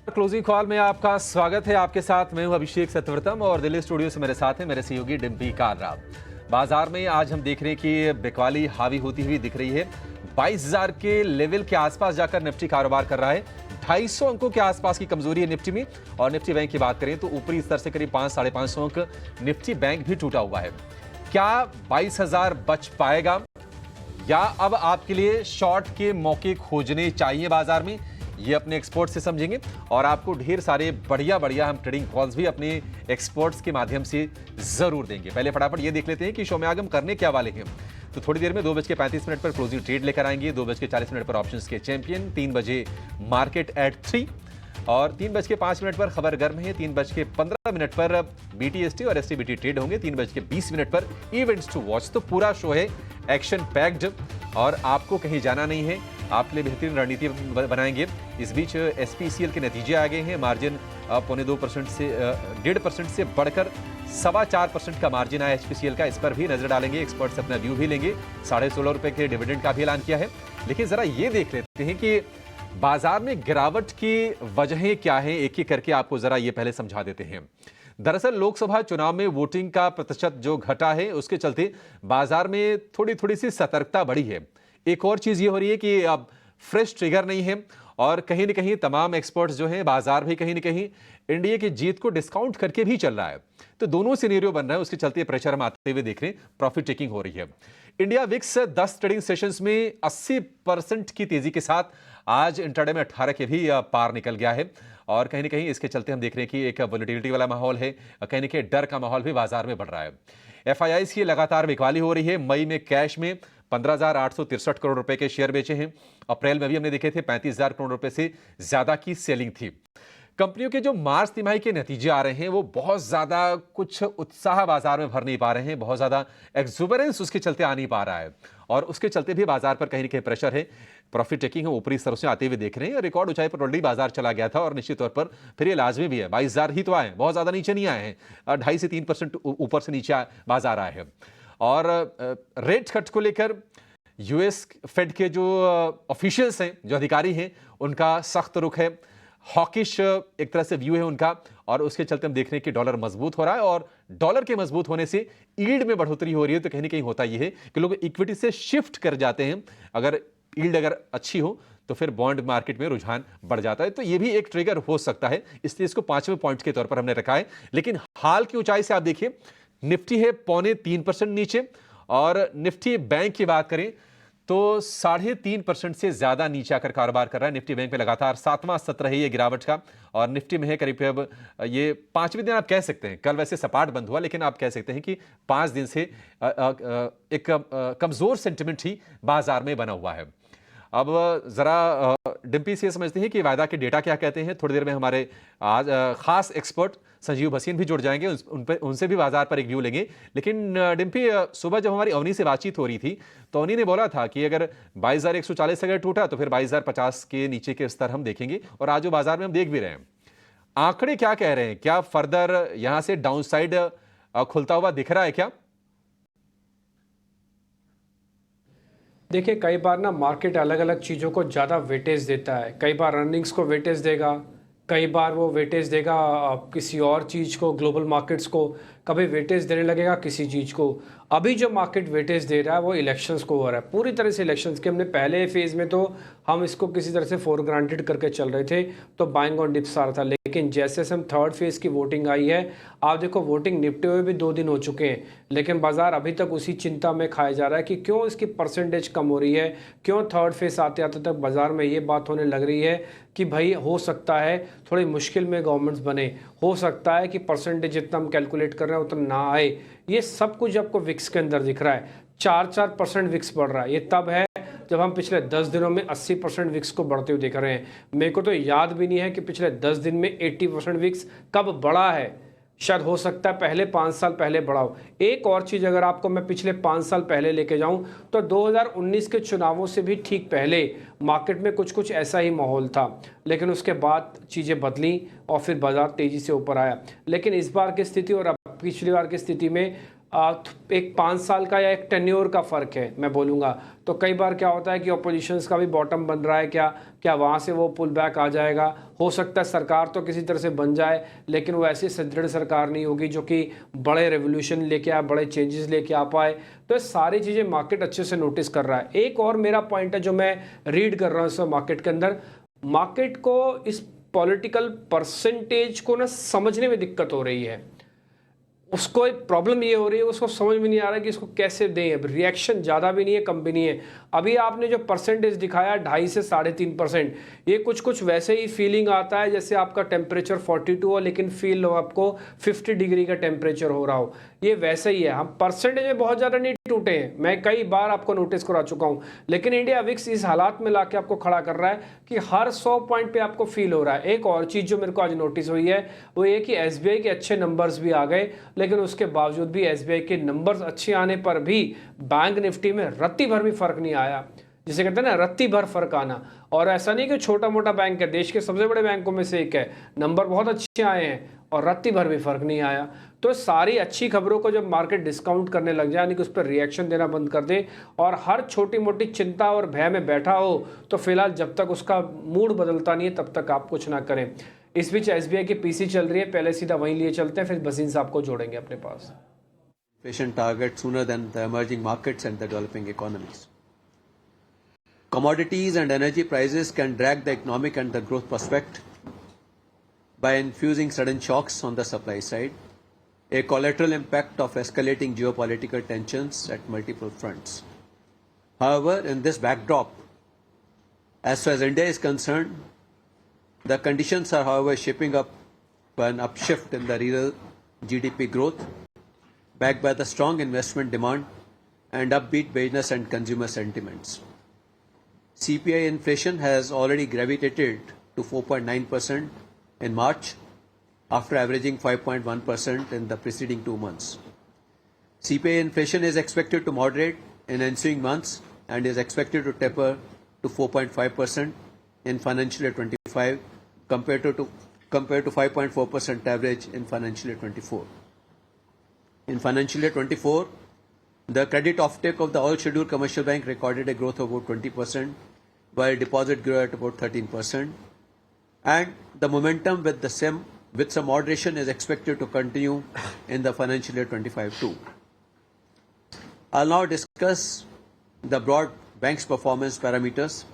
Closing call में आपका स्वागत है। आपके साथ मैं हूं अभिषेक सत्यव्रतम और दिल्ली स्टूडियो से मेरे साथ है मेरे सहयोगी डिम्पी कालरा। बाजार में आज हम देख रहे हैं कि बिकवाली हावी होती हुई दिख रही है। 22,000 के लेवल के आसपास जाकर निफ्टी कारोबार कर रहा है। 250 अंकों के आसपास की कमजोरी है निफ्टी में। और निफ्टी बैंक की बात करें तो ऊपरी स्तर से करीब 5-550 अंक निफ्टी बैंक भी टूटा हुआ है। क्या 22,000 बच पाएगा या अब आपके लिए शॉर्ट के मौके खोजने चाहिए बाजार में? ये अपने एक्सपर्ट से समझेंगे और आपको ढेर सारे बढ़िया हम ट्रेडिंग कॉल्स भी अपने एक्सपर्ट्स के माध्यम से जरूर देंगे। पहले फटाफट ये देख लेते हैं कि शो में आगे हम करने क्या वाले हैं। तो थोड़ी देर में 2:35 पर क्लोजिंग ट्रेड लेकर आएंगे। 2:40 पर ऑप्शंस के चैंपियन। 3 बजे मार्केट एट 3 और 3:05 पर खबर गर्म है। 3:15 पर BTST और STBT ट्रेड होंगे। 3:20 पर इवेंट्स टू वॉच। तो पूरा शो है एक्शन पैक्ड और आपको कहीं जाना नहीं है। आपके लिए बेहतरीन रणनीति बनाएंगे। इस बीच SPCL के नतीजे आ गए हैं। मार्जिन 0.25% से 1.5% से बढ़कर 4.25% का मार्जिन आया HPCL का। इस पर भी नजर डालेंगे। एक्सपर्ट्स अपना व्यू भी लेंगे। 16.5 रुपए के डिविडेंड का भी ऐलान किया है। लेकिन जरा ये देख लेते हैं कि बाजार में गिरावट की वजहें क्या हैं। एक एक करके आपको जरा ये पहले समझा देते हैं। दरअसल लोकसभा चुनाव में वोटिंग का प्रतिशत जो घटा है उसके चलते बाजार में थोड़ी सी सतर्कता बढ़ी है। एक और चीज ये हो रही है कि अब फ्रेश ट्रिगर नहीं है और कहीं न कहीं तमाम एक्सपर्ट्स जो हैं बाजार भी कहीं न कहीं इंडिया की जीत को डिस्काउंट करके भी चल रहा है। तो दोनों सिनेरियो बन रहा है। उसके चलते प्रेशर हम आते हुए देख रहे हैं। प्रॉफिट टेकिंग हो रही है। इंडिया विक्स 10 ट्रेडिंग सेशंस में 80% की तेजी के साथ आज इंट्राडे में 18 के भी पार निकल गया है। और कहीं न कहीं इसके चलते हम देख रहे हैं कि एक वोलेटिलिटी वाला माहौल है। कहीं न कहीं डर का माहौल भी बाजार में बढ़ रहा है। FIIs की लगातार बिकवाली हो रही है। मई में कैश में 15,863 करोड़ रुपए के शेयर बेचे हैं। अप्रैल में भी हमने देखे थे 35,000 करोड़ रुपए से ज्यादा की सेलिंग थी। कंपनियों के जो मार्च तिमाही के नतीजे आ रहे हैं वो बहुत ज्यादा कुछ उत्साह बाजार में भर नहीं पा रहे हैं। बहुत ज्यादा एक्सुबरेंस उसके चलते आ नहीं पा रहा है और उसके चलते भी बाजार पर कहीं न कहीं प्रेशर है। प्रॉफिट टेकिंग है ऊपरी स्तरों से आते हुए देख रहे हैं। रिकॉर्ड ऊंचाई पर ऑलरेडी बाजार चला गया था और निश्चित तौर पर फिर ये लाजमी भी है। 22,000 ही तो आए, बहुत ज्यादा नीचे नहीं आए हैं। 2.5 से 3% ऊपर से नीचे बाजार आए हैं। और रेट कट को लेकर US फेड के जो ऑफिशियल्स हैं, जो अधिकारी हैं, उनका सख्त रुख है। हॉकिश एक तरह से व्यू है उनका और उसके चलते हम देख रहे हैं कि डॉलर मजबूत हो रहा है और डॉलर के मजबूत होने से यील्ड में बढ़ोतरी हो रही है। तो कहीं ना कहीं होता यह है कि लोग इक्विटी से शिफ्ट कर जाते हैं। अगर यील्ड अगर अच्छी हो तो फिर बॉन्ड मार्केट में रुझान बढ़ जाता है। तो यह भी एक ट्रिगर हो सकता है, इसलिए इसको 5वें पॉइंट के तौर पर हमने रखा है। लेकिन हाल की ऊंचाई से आप देखिए, निफ्टी है 0.25% नीचे और निफ्टी बैंक की बात करें तो 3.5% से ज्यादा नीचे आकर कारोबार कर रहा है। निफ्टी बैंक में लगातार 7वां सत्र है ये गिरावट का और निफ्टी में है करीब ये 5वें दिन आप कह सकते हैं। कल वैसे सपाट बंद हुआ लेकिन आप कह सकते हैं कि 5 दिन से एक कमजोर सेंटिमेंट ही बाजार में बना हुआ है। अब जरा डिम्पी से समझते हैं कि वायदा के डेटा क्या कहते हैं। थोड़ी देर में हमारे आज खास एक्सपर्ट संजीव भसीन भी जुड़ जाएंगे। उनसे भी बाजार पर एक व्यू लेंगे। लेकिन डिम्पी, सुबह जब हमारी अवनी से बातचीत हो रही थी तो अवनी ने बोला था कि अगर 22,140 अगर टूटा तो फिर 22,050 के नीचे के स्तर हम देखेंगे और आज जो बाजार में हम देख भी रहे हैं। आंकड़े क्या कह रहे हैं? क्या फर्दर यहां से डाउनसाइड खुलता हुआ दिख रहा है क्या? देखिए, कई बार ना मार्केट अलग अलग चीज़ों को ज़्यादा वेटेज देता है। कई बार अर्निंग्स को वेटेज देगा, कई बार वो वेटेज देगा किसी और चीज़ को, ग्लोबल मार्केट्स को। कभी वेटेज देने लगेगा किसी चीज़ को। अभी जो मार्केट वेटेज दे रहा है वो इलेक्शंस को हो रहा है, पूरी तरह से इलेक्शंस के। हमने पहले फेज़ में तो हम इसको किसी तरह से फॉर ग्रांटेड करके चल रहे थे, तो बाइंग ऑन डिप्स आ रहा था। लेकिन जैसे हम थर्ड फेज़ की वोटिंग आई है, आप देखो वोटिंग निपटे हुए भी 2 दिन हो चुके हैं, लेकिन बाजार अभी तक उसी चिंता में खाया जा रहा है कि क्यों इसकी परसेंटेज कम हो रही है, क्यों थर्ड फेज़ आते आते तक बाजार में ये बात होने लग रही है कि भाई हो सकता है थोड़ी मुश्किल में गवर्नमेंट्स बने, हो सकता है कि परसेंटेज जितना हम कैलकुलेट कर रहे हैं उतना ना आए। ये सब कुछ आपको विक्स के अंदर दिख रहा है। 4% विक्स बढ़ रहा है। ये तब है जब हम पिछले 10 दिनों में 80% विक्स को बढ़ते हुए देख रहे हैं। मेरे को तो याद भी नहीं है कि पिछले 10 दिन में 80% विक्स कब बढ़ा है। शायद हो सकता है पहले 5 साल पहले बढ़ा हो। एक और चीज़ अगर आपको मैं पिछले 5 साल पहले लेके जाऊं तो 2019 के चुनावों से भी ठीक पहले मार्केट में कुछ ऐसा ही माहौल था, लेकिन उसके बाद चीज़ें बदली और फिर बाजार तेज़ी से ऊपर आया। लेकिन इस बार की स्थिति और पिछली बार की स्थिति में एक 5 साल का या एक टेन्योर का फ़र्क है मैं बोलूँगा। तो कई बार क्या होता है कि ऑपोजिशंस का भी बॉटम बन रहा है, क्या वहाँ से वो पुल बैक आ जाएगा। हो सकता है सरकार तो किसी तरह से बन जाए, लेकिन वो ऐसी सुदृढ़ सरकार नहीं होगी जो कि बड़े रेवोल्यूशन लेके आए, बड़े चेंजेस लेके आ पाए। तो ये सारी चीज़ें मार्केट अच्छे से नोटिस कर रहा है। एक और मेरा पॉइंट है जो मैं रीड कर रहा हूँ इस मार्केट के अंदर, मार्केट को इस पॉलिटिकल परसेंटेज को ना समझने में दिक्कत हो रही है। उसको एक प्रॉब्लम ये हो रही है, उसको समझ में नहीं आ रहा कि इसको कैसे दें। अब रिएक्शन ज़्यादा भी नहीं है, कम भी नहीं है। अभी आपने जो परसेंटेज दिखाया 2.5 से 3.5%, ये कुछ वैसे ही फीलिंग आता है जैसे आपका टेम्परेचर 42 हो लेकिन फील हो आपको 50 डिग्री का टेम्परेचर हो रहा हो। ये वैसे ही है। हम परसेंटेज में बहुत ज़्यादा नहीं टूटे हैं, मैं कई बार आपको नोटिस करा चुका हूँ, लेकिन इंडिया विक्स इस हालात में लाके आपको खड़ा कर रहा है कि हर 100 पॉइंट पे आपको फील हो रहा है। एक और चीज़ जो मेरे को आज नोटिस हुई है वो ये कि एसबीआई के अच्छे नंबर्स भी आ गए, लेकिन उसके बावजूद भी एसबीआई के नंबर्स अच्छे आने पर भी बैंक निफ्टी में रत्ती भर भी फर्क नहीं आया, जिसे कहते हैं ना रत्ती भर फर्क आना। और ऐसा नहीं कि छोटा मोटा बैंक है, देश के सबसे बड़े बैंकों में से एक है, नंबर बहुत अच्छे आए हैं और रत्ती भर भी फर्क नहीं आया। तो सारी अच्छी खबरों को जब मार्केट डिस्काउंट करने लग जाए, यानी कि उस पर रिएक्शन देना बंद कर दे और हर छोटी मोटी चिंता और भय में बैठा हो, तो फिलहाल जब तक उसका मूड बदलता नहीं है तब तक आप कुछ ना करें। इस बीच एसबीआई की पीसी चल रही है, पहले सीधा वहीं लिए चलते हैं, फिर भसीन साहब को जोड़ेंगे अपने पास। Inflation target sooner than the emerging markets and the developing economies. Commodities and energy prices can drag the economic and the growth prospect by infusing sudden shocks on the supply side, a collateral impact of escalating geopolitical tensions at multiple fronts. However, in this backdrop, as far as India is concerned, the conditions are, however, shaping up for an upshift in the real GDP growth, backed by the strong investment demand and upbeat business and consumer sentiments. CPI inflation has already gravitated to 4.9% in March, after averaging 5.1% in the preceding 2 months. CPI inflation is expected to moderate in ensuing months and is expected to taper to 4.5% in financial year 25 compared to 5.4% average in financial year 24. In financial year 24, the credit offtake of the all scheduled commercial bank recorded a growth of about 20%, while deposit grew at about 13%, and the momentum with some moderation is expected to continue in the financial year 25 too. I'll now discuss the broad bank's performance parameters.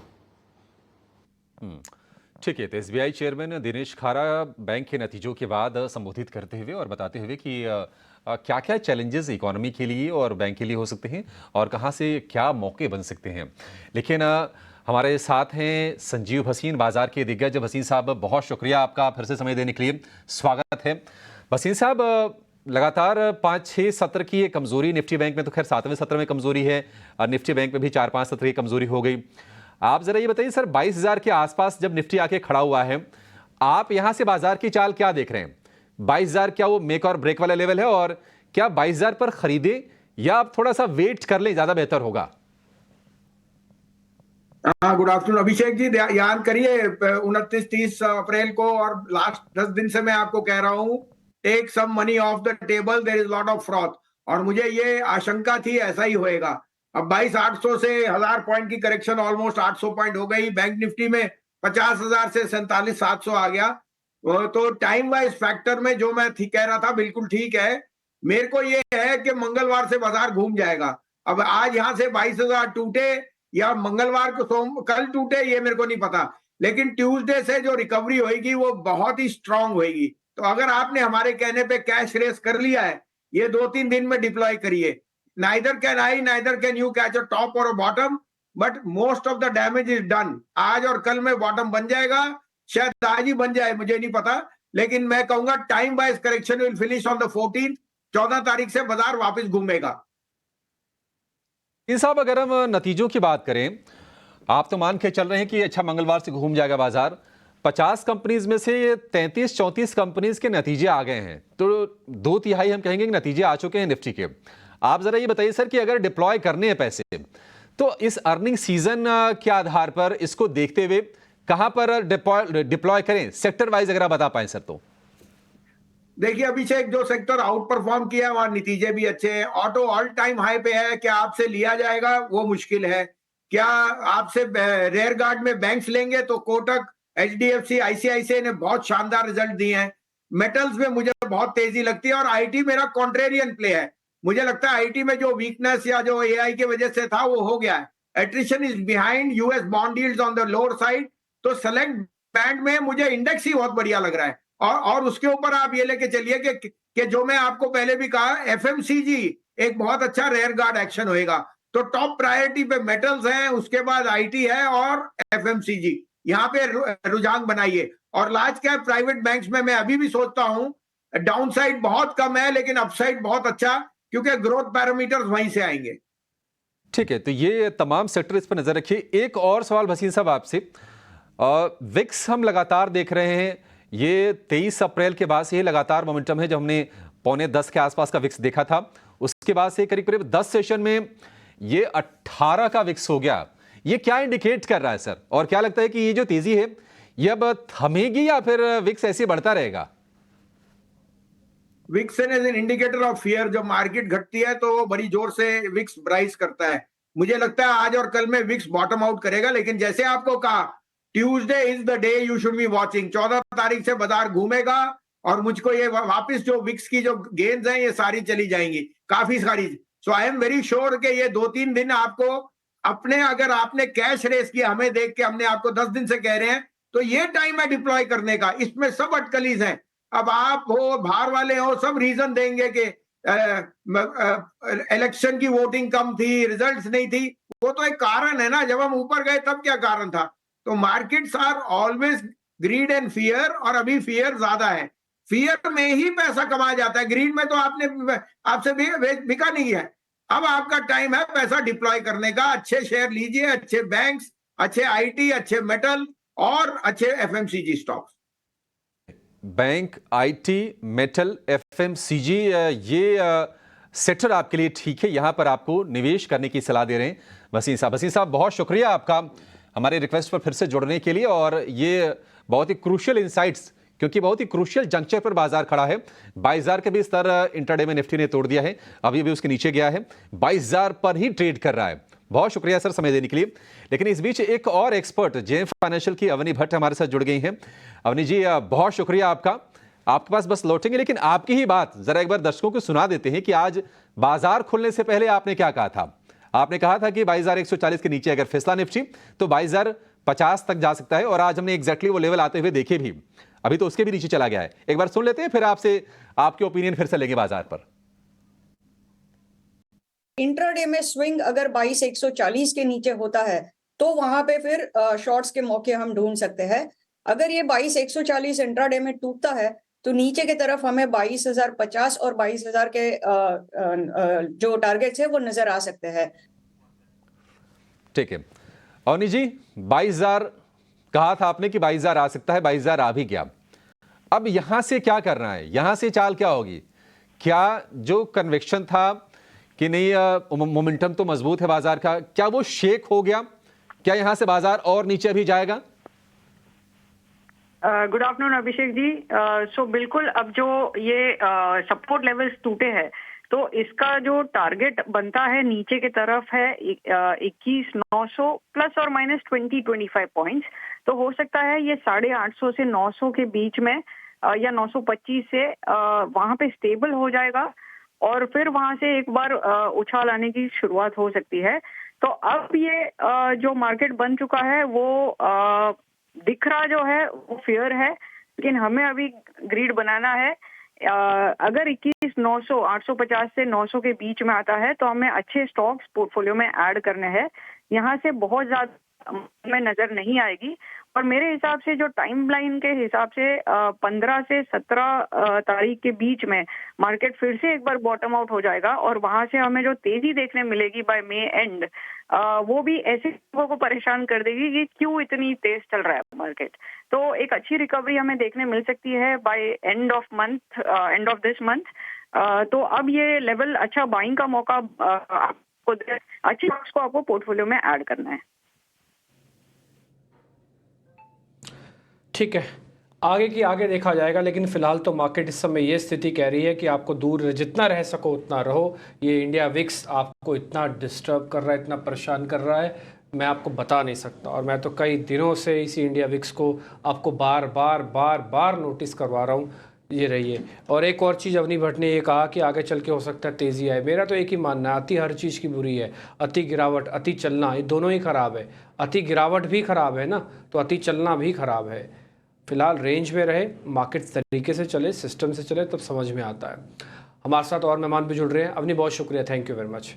ठीक है, तो SBI chairman Dinesh खारा bank के नतीजों के बाद संबोधित करते हुए और बताते हुए कि क्या क्या चैलेंजेस इकोनॉमी के लिए और बैंक के लिए हो सकते हैं और कहां से क्या मौके बन सकते हैं। लेकिन हमारे साथ हैं संजीव भसीन, बाजार के दिग्गज। भसीन साहब, बहुत शुक्रिया आपका फिर से समय देने के लिए, स्वागत है। भसीन साहब, लगातार 5-6 सत्र की ये कमजोरी, निफ्टी बैंक में तो खैर 7वें सत्र में कमजोरी है और निफ्टी बैंक में भी 4-5 सत्र की कमजोरी हो गई। आप जरा ये बताइए सर, 22,000 के आसपास जब निफ्टी आके खड़ा हुआ है, आप यहां से बाजार की चाल क्या देख रहे हैं? 22,000 क्या वो मेक और ब्रेक वाला लेवल है और क्या 22,000 पर खरीदे या आप थोड़ा सा वेट कर लें, ज्यादा बेहतर होगा? गुड आफ्टरनून अभिषेक जी, याद करिए 29-30 अप्रैल को और लास्ट 10 दिन से मैं आपको कह रहा हूं, take some money off the table, there is lot of fraud. और मुझे ये आशंका थी ऐसा ही होएगा। अब 22,800 से 1000 पॉइंट की करेक्शन ऑलमोस्ट 800 पॉइंट हो गई। बैंक निफ्टी में 50,000 से 47,700 आ गया। तो टाइम वाइज फैक्टर में जो मैं कह रहा था बिल्कुल ठीक है। मेरे को ये है कि मंगलवार से बाजार घूम जाएगा। अब आज यहां से 22,000 टूटे या मंगलवार को कल टूटे, ये मेरे को नहीं पता, लेकिन ट्यूसडे से जो रिकवरी होगी वो बहुत ही स्ट्रांग होगी। तो अगर आपने हमारे कहने पे कैश रेस कर लिया है, ये 2-3 दिन में डिप्लॉय करिए। Neither can you catch a top और a bottom, but most of the damage is done. आज और कल में बॉटम बन जाएगा, शायद आज ही बन जाए, मुझे नहीं पता, लेकिन मैं कहूंगा time wise correction will finish on the 14th। 14 तारीख से बाजार वापस घूमेगा। साहब, अगर हम नतीजों की बात करें, आप तो मान के चल रहे हैं कि अच्छा मंगलवार से घूम जाएगा बाजार। 50 कंपनीज में से 33-34 कंपनीज के नतीजे आ गए हैं, तो 2/3 हम कहेंगे कि नतीजे आ चुके हैं निफ्टी के। आप जरा ये बताइए सर कि अगर डिप्लॉय करने हैं पैसे, तो इस अर्निंग सीजन के आधार पर इसको देखते हुए कहां पर डिप्लॉय करें, सेक्टर वाइज अगर आप बता पाए सर तो। देखिए अभिषेक, जो सेक्टर आउट परफॉर्म किया है वहां नतीजे भी अच्छे हैं। ऑटो ऑल टाइम हाई पे है, क्या आपसे लिया जाएगा वो मुश्किल है। क्या आपसे रेयर गार्ड में बैंक्स लेंगे तो कोटक, एचडीएफसी, आईसीआईसीआई ने बहुत शानदार रिजल्ट दिए हैं। मेटल्स में मुझे बहुत तेजी लगती है और आईटी मेरा कॉन्ट्रेरियन प्ले है। मुझे लगता है आईटी में जो वीकनेस या जो एआई की वजह से था वो हो गया है। Attrition is behind, US bond yields on the lower side. तो सेलेक्ट बैंड में मुझे इंडेक्स ही बहुत बढ़िया लग रहा है। और उसके ऊपर आप ये लेके चलिए कि जो मैं आपको पहले भी कहा, एफएमसीजी एक बहुत अच्छा रेयर गार्ड एक्शन होएगा। तो टॉप प्रायोरिटी पे मेटल्स हैं, उसके बाद आईटी है और एफएमसीजी। यहाँ पे रुझान बनाइए। और लार्ज कैप प्राइवेट बैंक्स में मैं अभी भी सोचता हूं डाउनसाइड बहुत कम है लेकिन अपसाइड बहुत अच्छा, क्योंकि ग्रोथ पैरामीटर्स वहीं से आएंगे। ठीक है, तो ये तमाम सेक्टर इस पर नजर रखिए। एक और सवाल भसीन साहब आपसे, विक्स हम लगातार देख रहे हैं, ये 23 अप्रैल के बाद से ये लगातार मोमेंटम है। जब हमने 9:45 के आसपास का विक्स देखा था, उसके बाद से करीब करीब 10 सेशन में ये 18 का विक्स हो गया। ये क्या इंडिकेट कर रहा है सर, और क्या लगता है कि ये जो तेजी है ये अब थमेगी या फिर विक्स ऐसे बढ़ता रहेगा? VIX as an indicator of fear. जब मार्केट घटती है तो वो बड़ी जोर से विक्स प्राइस करता है। मुझे लगता है आज और कल में विक्स बॉटम आउट करेगा, लेकिन जैसे आपको कहा, Tuesday is the day you should be watching. 14 तारीख से बाजार घूमेगा और मुझको ये वापस जो विक्स की जो गेन्स हैं ये सारी चली जाएंगी, काफी सारी। सो आई एम वेरी श्योर कि ये 2-3 दिन आपको अपने, अगर आपने कैश रेस किया हमें देख के, हमने आपको 10 दिन से कह रहे हैं, तो ये टाइम है डिप्लॉय करने का। इसमें सब अटकलीज हैं। अब आप हो, बाहर वाले हो, सब रीजन देंगे कि इलेक्शन की वोटिंग कम थी, रिजल्ट्स नहीं थी। वो तो एक कारण है ना, जब हम ऊपर गए तब क्या कारण था। तो markets are always greed and fear, और अभी फियर ज्यादा है। फियर में ही पैसा कमाया जाता है, ग्रीड में तो आपने आपसे बिका नहीं है। अब आपका टाइम है पैसा डिप्लॉय करने का। अच्छे शेयर लीजिए, अच्छे बैंक्स, अच्छे आईटी, अच्छे मेटल और अच्छे FMCG stocks. Bank, IT, metal, FMCG, ये सेक्टर आपके लिए ठीक है, यहां पर आपको निवेश करने की सलाह दे रहे हैं वसीम साहब। वसीम साहब, बहुत शुक्रिया आपका हमारे रिक्वेस्ट पर फिर से जुड़ने के लिए, और ये बहुत ही क्रूशियल इंसाइट्स, क्योंकि बहुत ही क्रूशियल जंक्चर पर बाजार खड़ा है। 22,000 के भी स्तर इंट्राडे में निफ्टी ने तोड़ दिया है, अभी भी उसके नीचे गया है, 22,000 पर ही ट्रेड कर रहा है। बहुत शुक्रिया सर समय देने के लिए। लेकिन इस बीच एक और एक्सपर्ट जेएम फाइनेंशियल की अवनी भट्ट हमारे साथ जुड़ गई हैं। अवनी जी, बहुत शुक्रिया आपका। आपके पास बस लौटेंगे, लेकिन आपकी ही बात जरा एक बार दर्शकों को सुना देते हैं कि आज बाजार खुलने से पहले आपने क्या कहा था। आपने कहा था कि 22,140 के नीचे अगर फिसला निफ्टी तो 22,050 तक जा सकता है, और आज हमने एग्जैक्टली वो लेवल आते हुए देखे भी। अभी तो उसके भी नीचे चला गया है। एक बार सुन लेते हैं, फिर आपसे आपके ओपिनियन फिर से लेंगे बाजार पर। इंट्राडे में स्विंग अगर 22,140 के नीचे होता है तो वहां पे फिर शॉर्ट्स के मौके हम ढूंढ सकते हैं। अगर ये 22,140 इंट्राडे में टूटता है तो नीचे की तरफ हमें 22,050 और 22,000 के जो टारगेट्स है वो नजर आ सकते हैं। ठीक है अवनी जी, 22,000 कहा था आपने कि 22,000 आ सकता है, 22,000 आ भी गया। अब यहां से क्या करना है, यहां से चाल क्या होगी? क्या जो कन्विक्शन था कि नहीं मोमेंटम तो मजबूत है बाजार का, क्या वो शेक हो गया? क्या यहां से बाजार और नीचे अभी जाएगा? Good afternoon Abhishek ji. सो बिल्कुल, अब जो ये सपोर्ट लेवल्स टूटे हैं तो इसका जो टारगेट बनता है नीचे की तरफ है 21,900 प्लस और माइनस 20-25 पॉइंट्स। तो हो सकता है ये 850 से 900 के बीच में या 925 से वहां पे स्टेबल हो जाएगा, और फिर वहां से एक बार उछाल आने की शुरुआत हो सकती है। तो अब ये जो मार्केट बन चुका है वो दिख रहा जो है वो फियर है, लेकिन हमें अभी ग्रीड बनाना है। अगर 21,900 850 से 900 के बीच में आता है तो हमें अच्छे स्टॉक्स पोर्टफोलियो में ऐड करने हैं। यहाँ से बहुत ज्यादा में नजर नहीं आएगी, और मेरे हिसाब से जो टाइमलाइन के हिसाब से 15 से 17 तारीख के बीच में मार्केट फिर से एक बार बॉटम आउट हो जाएगा, और वहां से हमें जो तेजी देखने मिलेगी बाय मे एंड, वो भी ऐसे लोगों को परेशान कर देगी कि क्यों इतनी तेज चल रहा है मार्केट। तो एक अच्छी रिकवरी हमें देखने मिल सकती है by end of this month. तो अब ये लेवल अच्छा बाइंग का मौका आपको, अच्छी स्टॉक्स को आपको पोर्टफोलियो में ऐड करना है। ठीक है, आगे की आगे देखा जाएगा, लेकिन फिलहाल तो मार्केट इस समय ये स्थिति कह रही है कि आपको दूर जितना रह सको उतना रहो। ये इंडिया विक्स आपको इतना डिस्टर्ब कर रहा है, इतना परेशान कर रहा है, मैं आपको बता नहीं सकता। और मैं तो कई दिनों से इसी इंडिया विक्स को आपको बार बार बार बार नोटिस करवा रहा हूँ, ये रहिए। और एक और चीज़ अवनी भट्ट ने ये कहा कि आगे चल के हो सकता है तेज़ी आए। मेरा तो एक ही मानना है, अति हर चीज़ की बुरी है। अति गिरावट, अति चलना, ये दोनों ही खराब है। अति गिरावट भी खराब है ना, तो अति चलना भी खराब है। फिलहाल रेंज में रहे, मार्केट तरीके से चले, सिस्टम से चले, तब समझ में आता है। हमारे साथ और मेहमान भी जुड़ रहे हैं। अवनी बहुत शुक्रिया, thank you very much.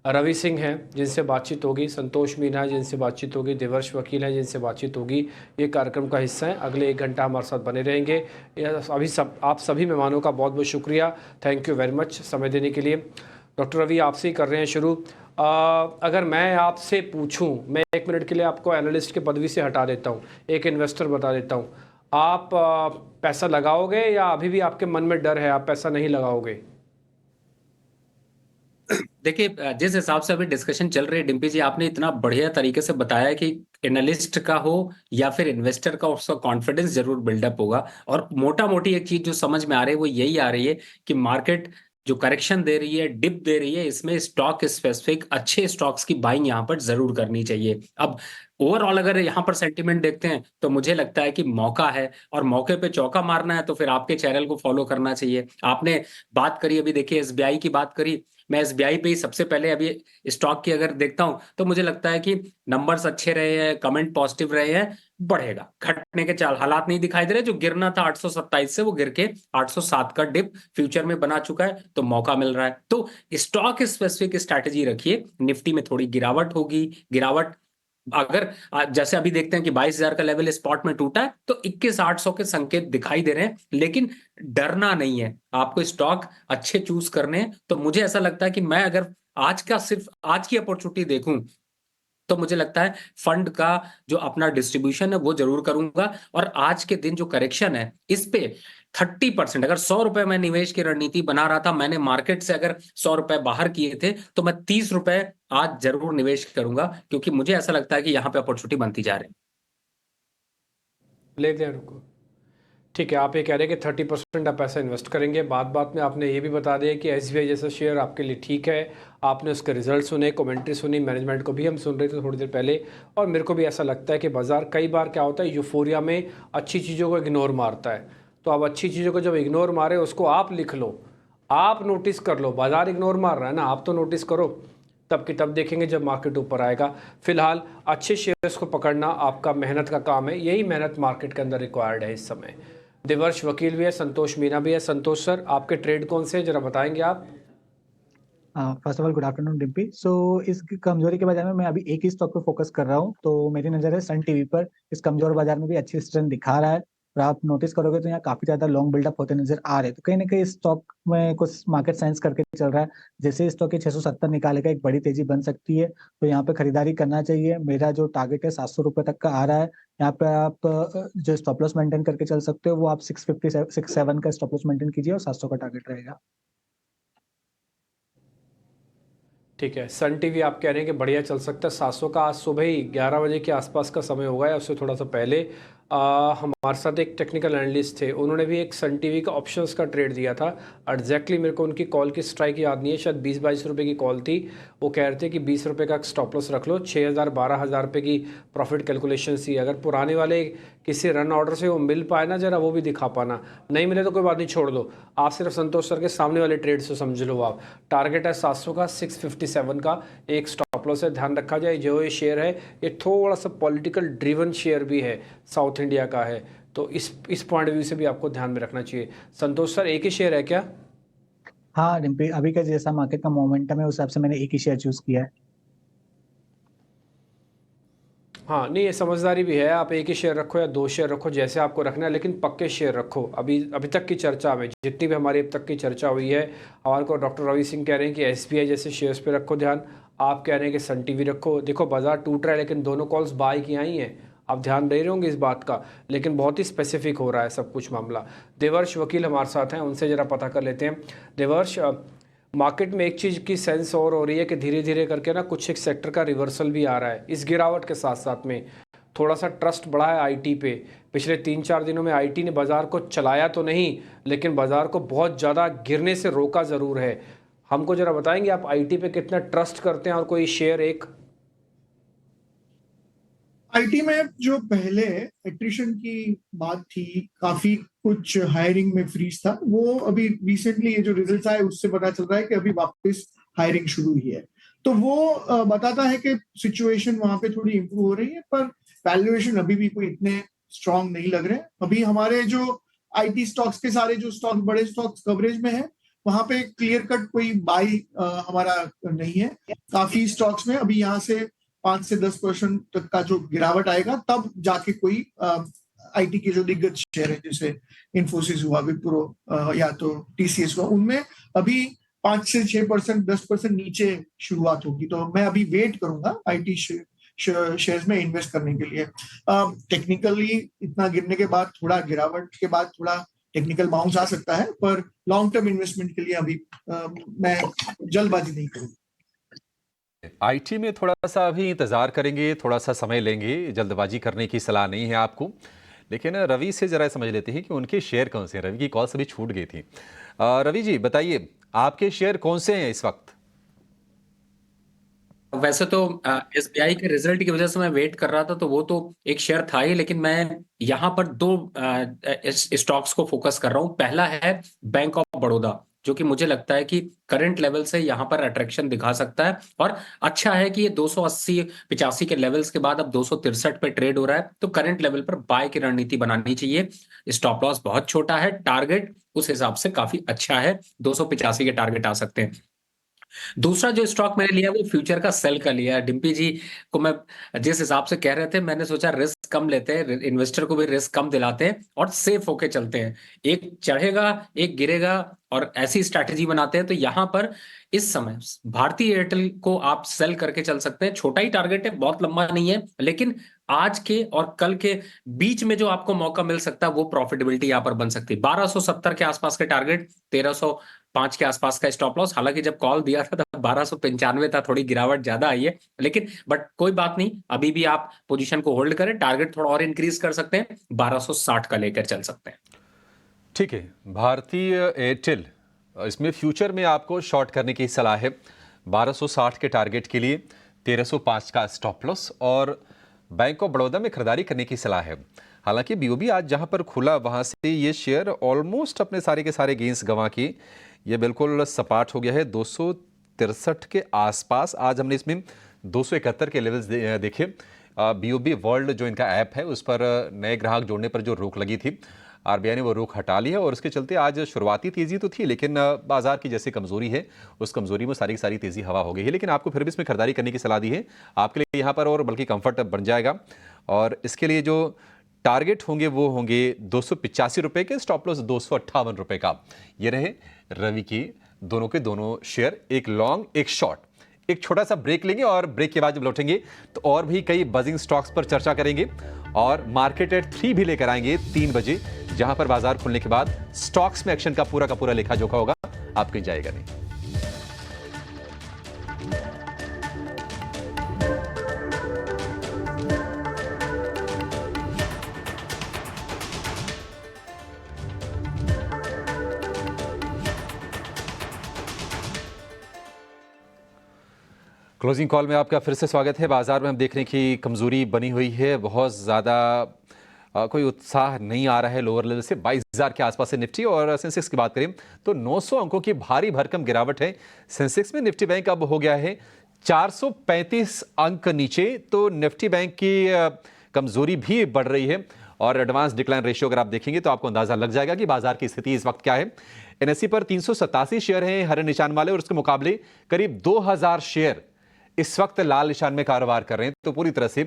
Ravi Singh हैं जिनसे बातचीत होगी, संतोष मीना है जिनसे बातचीत होगी, देवर्ष वकील हैं जिनसे बातचीत होगी। ये कार्यक्रम का हिस्सा है, अगले 1 घंटा हमारे साथ बने रहेंगे। अभी आप सभी मेहमानों का बहुत बहुत शुक्रिया, थैंक यू वेरी मच समय देने के लिए। डॉक्टर रवि, आपसे ही कर रहे हैं शुरू। अगर मैं आपसे पूछूं, मैं 1 मिनट के लिए आपको एनालिस्ट के पदवी से हटा देता हूं, एक इन्वेस्टर बता देता हूं, आप पैसा लगाओगे या अभी भी आपके मन में डर है, आप पैसा नहीं लगाओगे? देखिए, जिस हिसाब से अभी डिस्कशन चल रही है डिम्पी जी, आपने इतना बढ़िया तरीके से बताया कि एनालिस्ट का हो या फिर इन्वेस्टर का, उसका कॉन्फिडेंस जरूर बिल्डअप होगा। और मोटा मोटी एक चीज जो समझ में आ रही है वो यही आ रही है कि मार्केट जो करेक्शन दे रही है, डिप दे रही है, इसमें स्टॉक स्पेसिफिक अच्छे स्टॉक्स की बाइंग यहाँ पर जरूर करनी चाहिए। अब ओवरऑल अगर यहाँ पर सेंटीमेंट देखते हैं तो मुझे लगता है कि मौका है, और मौके पे चौका मारना है तो फिर आपके चैनल को फॉलो करना चाहिए। आपने बात करी, अभी देखिए एसबीआई की बात करी, मैं एसबीआई पे ही सबसे पहले अभी स्टॉक की अगर देखता हूं तो मुझे लगता है कि नंबर्स अच्छे रहे हैं, कमेंट पॉजिटिव रहे हैं, बढ़ेगा। घटने के चाल हालात नहीं दिखाई दे रहे। जो गिरना था 827 से, वो गिर के 807 का डिप फ्यूचर में बना चुका है, तो मौका मिल रहा है। तो स्टॉक स्पेसिफिक स्ट्रैटेजी रखिए। निफ्टी में थोड़ी गिरावट होगी, गिरावट अगर जैसे अभी देखते हैं कि 22,000 का लेवल स्पॉट में टूटा है, तो 21,800 के संकेत दिखाई दे रहे हैं, लेकिन डरना नहीं है। आपको स्टॉक अच्छे चूज करने हैं। तो मुझे ऐसा लगता है कि मैं अगर सिर्फ आज की अपॉर्चुनिटी देखूं तो मुझे लगता है फंड का जो अपना डिस्ट्रीब्यूशन है वो जरूर करूंगा। और आज के दिन जो करेक्शन है इस पे 30%, अगर 100 रुपए मैं निवेश की रणनीति बना रहा था, मैंने मार्केट से अगर 100 रुपए बाहर किए थे, तो मैं 30 रुपए आज जरूर निवेश करूंगा, क्योंकि मुझे ऐसा लगता है कि यहाँ पे अपॉर्चुनिटी बनती जा रही है। ले दे रुको, ठीक है। आप ये कह रहे हैं कि 30% आप पैसा इन्वेस्ट करेंगे। बात में आपने ये भी बता दिया कि एसबीआई जैसा शेयर आपके लिए ठीक है। आपने उसके रिजल्ट सुने, कमेंट्री सुनी, मैनेजमेंट को भी हम सुन रहे थे थोड़ी देर पहले। और मेरे को भी ऐसा लगता है कि बाज़ार कई बार क्या होता है, यूफोरिया में अच्छी चीज़ों को इग्नोर मारता है। तो अब अच्छी चीज़ों को जब इग्नोर मारे, उसको आप लिख लो, आप नोटिस कर लो। बाज़ार इग्नोर मार रहा है ना, आप तो नोटिस करो, तब की तब देखेंगे जब मार्केट ऊपर आएगा। फिलहाल अच्छे शेयर्स को पकड़ना आपका मेहनत का काम है, यही मेहनत मार्केट के अंदर रिक्वायर्ड है इस समय। देवर्ष वकील भी है, संतोष मीना भी है। संतोष सर, आपके ट्रेड कौन से हैं, जरा बताएंगे आप? First of all good afternoon Dimpy. So इस कमजोरी के बाजार में मैं अभी एक ही स्टॉक पे फोकस कर रहा हूँ, तो मेरी नजर है सन टीवी पर। इस कमजोर बाजार में भी अच्छी स्ट्रेंथ दिखा रहा है, और आप नोटिस करोगे तो यहाँ काफी ज्यादा लॉन्ग बिल्डअप होते नजर आ रहे हैं। तो कहीं ना कहीं स्टॉक में कुछ मार्केट साइंस करके चल रहा है। जैसे स्टॉक के 670 निकालेगा, एक बड़ी तेजी बन सकती है, तो यहाँ पे खरीदारी करना चाहिए। मेरा जो टारगेट है 700 रुपए तक का आ रहा है। यहाँ पे आप जो स्टॉप लॉस मेंटेन करके चल सकते हो, वो आप 657 का स्टॉप लॉस मेंटेन कीजिए, और 700 का टारगेट रहेगा। ठीक है, सन टीवी आप कह रहे हैं कि बढ़िया चल सकता है। 700 का आज सुबह ही 11 बजे के आसपास का समय होगा, या उससे थोड़ा सा पहले। हमारे साथ एक टेक्निकल एनालिस्ट थे, उन्होंने भी एक सन टीवी का ऑप्शंस का ट्रेड दिया था। एग्जैक्टली मेरे को उनकी कॉल की स्ट्राइक याद नहीं है, शायद 20-22 रुपये की कॉल थी। वो कह रहे थे कि 20 रुपये का स्टॉप लॉस रख लो, 6,000-12,000 रुपये की प्रॉफिट कैलकुलेशन थी। अगर पुराने वाले किसी रन ऑर्डर से वो मिल पाए ना, जरा वो भी दिखा पाना। नहीं मिले तो कोई बात नहीं, छोड़ दो। आप सिर्फ संतोष सर के सामने वाले ट्रेड से समझ लो। आप टारगेट है 700 का, 657 का एक स्टॉप लॉस है, ध्यान रखा जाए। जो ये शेयर है, ये थोड़ा सा पॉलिटिकल ड्रिवन शेयर भी है, साउथ इंडिया का है, तो इस पॉइंट ऑफ व्यू से भी आपको ध्यान में रखना चाहिए। संतोष सर, एक ही शेयर है क्या? हाँ डिम्पी, अभी का जैसा मार्केट का मोमेंटम है उस हिसाब से मैंने एक ही शेयर चूज किया है। हाँ, नहीं, ये समझदारी भी है। आप एक ही शेयर रखो या 2 शेयर रखो, जैसे आपको रखना है, लेकिन पक्के शेयर रखो। अभी तक की चर्चा में, जितनी भी हमारी अब तक की चर्चा हुई है, हमारे को डॉक्टर रवि सिंह कह रहे हैं कि एसबीआई जैसे शेयर्स पे रखो ध्यान। आप कह रहे हैं कि सन टीवी रखो। देखो बाजार टूट रहा है, लेकिन दोनों कॉल्स बाय की आई हैं। आप ध्यान दे रहे होंगे इस बात का, लेकिन बहुत ही स्पेसिफिक हो रहा है सब कुछ मामला। देवर्ष वकील हमारे साथ हैं, उनसे ज़रा पता कर लेते हैं। देवर्ष, मार्केट में एक चीज़ की सेंस और हो रही है कि धीरे धीरे करके ना कुछ एक सेक्टर का रिवर्सल भी आ रहा है। इस गिरावट के साथ साथ में थोड़ा सा ट्रस्ट बढ़ा है आईटी पे, पिछले 3-4 दिनों में आईटी ने बाजार को चलाया तो नहीं, लेकिन बाजार को बहुत ज़्यादा गिरने से रोका ज़रूर है। हमको जरा बताएंगे आप आईटी पे कितना ट्रस्ट करते हैं और कोई शेयर एक? आईटी में जो पहले एट्रिशन की बात थी, काफी कुछ हायरिंग में फ्रीज था, वो अभी रिसेंटली ये जो रिजल्ट्स आए उससे पता चल रहा है कि अभी वापस हायरिंग शुरू हुई है। तो वो बताता है कि सिचुएशन वहां पे थोड़ी इंप्रूव हो रही है, पर वैल्यूएशन अभी भी कोई इतने स्ट्रांग नहीं लग रहे। अभी हमारे जो आईटी स्टॉक्स के सारे जो स्टॉक्स बड़े स्टॉक्स कवरेज में है, वहां पे क्लियर कट कोई बाई हमारा नहीं है। काफी स्टॉक्स में अभी यहाँ से 5 से 10% तक का जो गिरावट आएगा, तब जाके कोई आईटी के जो दिग्गज शेयर है जैसे इन्फोसिस हुआ, विप्रो या तो टीसीएस हुआ, उनमें अभी 5 से 6%, 10% नीचे शुरुआत होगी। तो मैं अभी वेट करूंगा आईटी शेयर्स में इन्वेस्ट करने के लिए। टेक्निकली इतना गिरने के बाद, थोड़ा गिरावट के बाद थोड़ा टेक्निकल बाउंस आ सकता है, पर लॉन्ग टर्म इन्वेस्टमेंट के लिए अभी मैं जल्दबाजी नहीं करूंगा। आईटी में थोड़ा सा अभी इंतजार करेंगे, थोड़ा सा समय लेंगे, जल्दबाजी करने की सलाह नहीं है आपको। लेकिन रवि से जरा समझ लेते हैं कि उनके शेयर कौन से हैं। रवि की कॉल सभी छूट गई थी। रवि जी बताइए, आपके शेयर कौन से हैं इस वक्त? वैसे तो एसबीआई के रिजल्ट की वजह से मैं वेट कर रहा था, तो वो तो एक शेयर था ही, लेकिन मैं यहाँ पर दो स्टॉक्स को फोकस कर रहा हूँ। पहला है बैंक ऑफ बड़ौदा, जो कि मुझे लगता है कि करंट लेवल से यहाँ पर अट्रैक्शन दिखा सकता है, और अच्छा है कि ये 280-85 के लेवल्स के बाद अब 263 पे ट्रेड हो रहा है, तो करंट लेवल पर बाय की रणनीति बनानी चाहिए। स्टॉप लॉस बहुत छोटा है, टारगेट उस हिसाब से काफी अच्छा है, 285 के टारगेट आ सकते हैं। दूसरा जो स्टॉक मैंने लिया वो फ्यूचर का सेल का लिया है। डिम्पी जी को मैं जिस हिसाब से कह रहे थे, मैंने सोचा रिस्क कम लेते हैं, इन्वेस्टर को भी रिस्क कम दिलाते हैं और सेफ होके चलते हैं। एक चढ़ेगा एक गिरेगा, और ऐसी स्ट्रैटेजी बनाते हैं। तो यहां पर इस समय भारतीय एयरटेल को आप सेल करके चल सकते हैं। छोटा ही टारगेट है, बहुत लंबा नहीं है, लेकिन आज के और कल के बीच में जो आपको मौका मिल सकता है वो प्रॉफिटेबिलिटी यहां पर बन सकती है। 1270 के आसपास के टारगेट, 1305 के आसपास का स्टॉप लॉस। हालांकि जब कॉल दिया था तब 1295 था, थोड़ी गिरावट ज्यादा आई है, लेकिन बट कोई बात नहीं, अभी भी आप पोजीशन को होल्ड करें, टारगेट थोड़ा और इंक्रीज कर सकते हैं, 1260 का लेकर चल सकते हैं। ठीक है, भारतीय एयरटेल, इसमें फ्यूचर में आपको शॉर्ट करने की सलाह है। 1260 के टारगेट के लिए 1305 का स्टॉप लॉस, और बैंक ऑफ बड़ौदा में खरीदारी करने की सलाह है। हालांकि बीओबी आज जहां पर खुला वहां से ये शेयर ऑलमोस्ट अपने सारे के सारे गेंस गंवा के ये बिल्कुल सपाट हो गया है 263 के आसपास। आज हमने इसमें 271 के लेवल्स देखे। बीओबी वर्ल्ड जो इनका ऐप है उस पर नए ग्राहक जोड़ने पर जो रोक लगी थी, आरबीआई ने वो रोक हटा ली है, और उसके चलते आज शुरुआती तेजी तो थी, लेकिन बाजार की जैसे कमजोरी है उस कमजोरी में सारी की सारी तेजी हवा हो गई है। लेकिन आपको फिर भी इसमें खरीदारी करने की सलाह दी है आपके लिए यहाँ पर, और बल्कि कंफर्ट बन जाएगा। और इसके लिए जो टारगेट होंगे वो होंगे 285 रुपये के, स्टॉप लॉस 258 रुपये का। ये रहे रवि की दोनों के दोनों शेयर, एक लॉन्ग एक शॉर्ट। एक छोटा सा ब्रेक लेंगे और ब्रेक के बाद जब लौटेंगे तो और भी कई बजिंग स्टॉक्स पर चर्चा करेंगे, और मार्केट एट 3 भी लेकर आएंगे 3 बजे, जहां पर बाजार खुलने के बाद स्टॉक्स में एक्शन का पूरा लेखा जोखा होगा, आप कहीं जाएगा नहीं। क्लोजिंग कॉल में आपका फिर से स्वागत है। बाजार में हम देख रहे हैं कि कमजोरी बनी हुई है, बहुत ज़्यादा कोई उत्साह नहीं आ रहा है लोअर लेवल से। 22,000 के आसपास है निफ्टी, और सेंसेक्स की बात करें तो 900 अंकों की भारी भरकम गिरावट है सेंसेक्स में। निफ्टी बैंक अब हो गया है 435 अंक नीचे, तो निफ्टी बैंक की कमजोरी भी बढ़ रही है। और एडवांस डिक्लाइन रेशियो अगर आप देखेंगे तो आपको अंदाजा लग जाएगा कि बाजार की स्थिति इस वक्त क्या है। एनएसई पर 387 शेयर हैं हरे निशान वाले, और उसके मुकाबले करीब 2000 शेयर इस वक्त लाल निशान में कारोबार कर रहे हैं। तो पूरी तरह से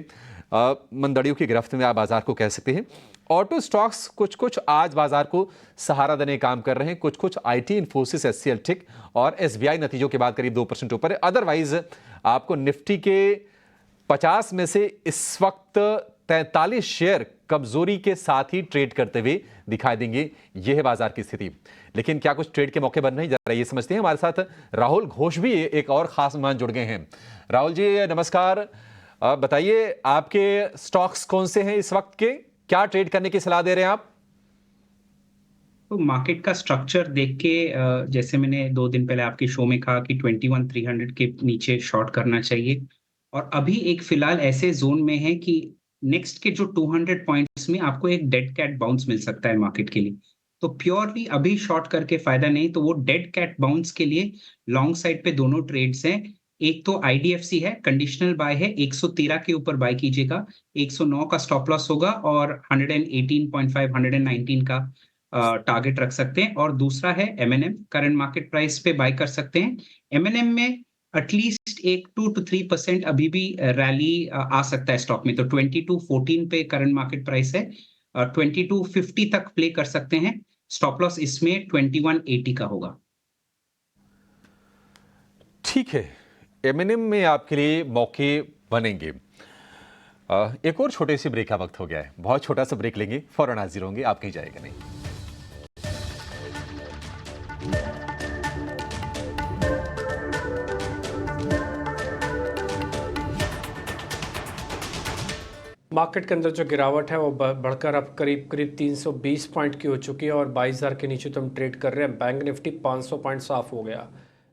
मंदड़ियों की गिरफ्त में आप बाजार को कह सकते हैं। ऑटो स्टॉक्स कुछ आज बाजार को सहारा देने काम कर रहे हैं, कुछ आईटी, इन्फोसिस, एचसीएल टिक और एसबीआई नतीजों के बाद करीब 2% ऊपर है। अदरवाइज आपको निफ्टी के 50 में से इस वक्त 43 शेयर कमजोरी के साथ ही ट्रेड करते हुए दिखाई देंगे। यह है बाजार की स्थिति। लेकिन क्या कुछ ट्रेड के मौके बन रहे हैं, जरा ये समझते हैं। हमारे साथ राहुल घोष भी एक और खास मेहमान जुड़ गए हैं। राहुल जी नमस्कार, बताइए आपके स्टॉक्स कौन से हैं इस वक्त के? क्या ट्रेड करने की सलाह दे रहे हैं आप? तो मार्केट का स्ट्रक्चर देख के जैसे मैंने 2 दिन पहले आपके शो में कहा कि 21,300 के नीचे शॉर्ट करना चाहिए और अभी एक फिलहाल ऐसे जोन में है कि नेक्स्ट के जो 200 पॉइंट्स में आपको एक डेड कैट बाउंस मिल सकता है मार्केट के लिए। तो प्योरली अभी शॉर्ट करके फायदा नहीं, तो वो डेड कैट बाउंस के लिए लॉन्ग साइड पे दोनों ट्रेड्स हैं। एक तो आईडीएफसी है, कंडीशनल बाय है, 113 के ऊपर बाय कीजिएगा, 109 का स्टॉप लॉस होगा और 118.5 119 का टारगेट रख सकते हैं। और दूसरा है एमएनएम, करंट मार्केट प्राइस पे बाय कर सकते हैं। एमएनएम में एटलीस्ट एक 2 to 3% अभी भी रैली आ सकता है स्टॉक में। तो 2214 पे करंट मार्केट प्राइस है, 2250 तक प्ले कर सकते हैं। स्टॉप लॉस इसमें 2180 का होगा। ठीक है, एमएनएम में आपके लिए मौके बनेंगे। एक और छोटे से ब्रेक का वक्त हो गया है, बहुत छोटा सा ब्रेक लेंगे, फौरन हाजिर होंगे, आप कहीं जाएगा नहीं। मार्केट के अंदर जो गिरावट है वो बढ़कर अब करीब करीब 320 पॉइंट की हो चुकी है और 22,000 के नीचे तो हम ट्रेड कर रहे हैं। बैंक निफ्टी 500 पॉइंट साफ हो गया,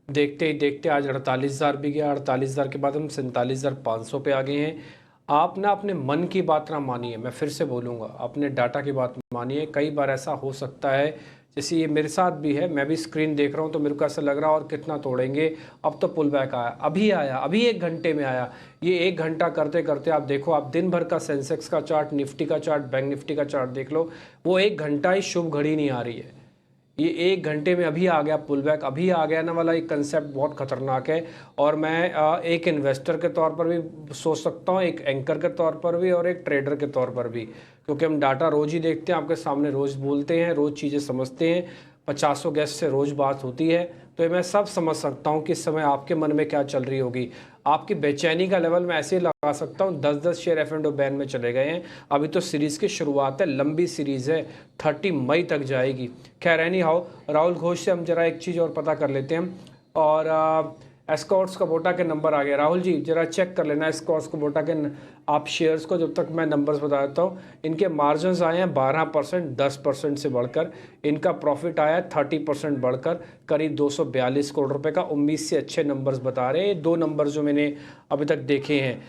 देखते ही देखते आज 48,000 भी गया। 48,000 के बाद हम 47,500 पे आ गए हैं। आप ना अपने मन की बात ना मानिए, मैं फिर से बोलूँगा, अपने डाटा की बात मानिए। कई बार ऐसा हो सकता है, जैसे ये मेरे साथ भी है, मैं भी स्क्रीन देख रहा हूँ तो मेरे को ऐसा लग रहा है और कितना तोड़ेंगे, अब तो पुल बैक आया, अभी 1 घंटे में आया। ये 1 घंटा करते करते आप देखो, आप दिन भर का सेंसेक्स का चार्ट, निफ्टी का चार्ट, बैंक निफ्टी का चार्ट देख लो, वो 1 घंटा ही शुभ घड़ी नहीं आ रही है। ये 1 घंटे में अभी आ गया पुल बैक, अभी आ गया ना वाला एक कंसेप्ट बहुत खतरनाक है। और मैं एक इन्वेस्टर के तौर पर भी सोच सकता हूँ, एक एंकर के तौर पर भी और एक ट्रेडर के तौर पर भी, क्योंकि हम डाटा रोज़ ही देखते हैं, आपके सामने रोज़ बोलते हैं, रोज़ चीज़ें समझते हैं, 50 गेस्ट से रोज़ बात होती है। तो मैं सब समझ सकता हूँ कि इस समय आपके मन में क्या चल रही होगी। आपकी बेचैनी का लेवल मैं ऐसे ही लगा सकता हूँ, 10-10 शेयर F&O बैन में चले गए हैं। अभी तो सीरीज़ की शुरुआत है, लंबी सीरीज़ है, 30 मई तक जाएगी। खैर एनी हाउ, राहुल घोष से हम जरा एक चीज़ और पता कर लेते हैं। और एस्कॉर्ट्स कबोटा के नंबर आ गए। राहुल जी जरा चेक कर लेना एस्कॉर्ट्स कबोटा के आप शेयर्स को, जब तक मैं नंबर्स बता देता हूँ। इनके मार्जिन्स आए हैं 12%, 10% से बढ़कर। इनका प्रॉफिट आया है 30% बढ़कर, करीब 242 करोड़ रुपए का। उम्मीद से अच्छे नंबर्स बता रहे हैं। 2 नंबर जो मैंने अभी तक देखे हैं।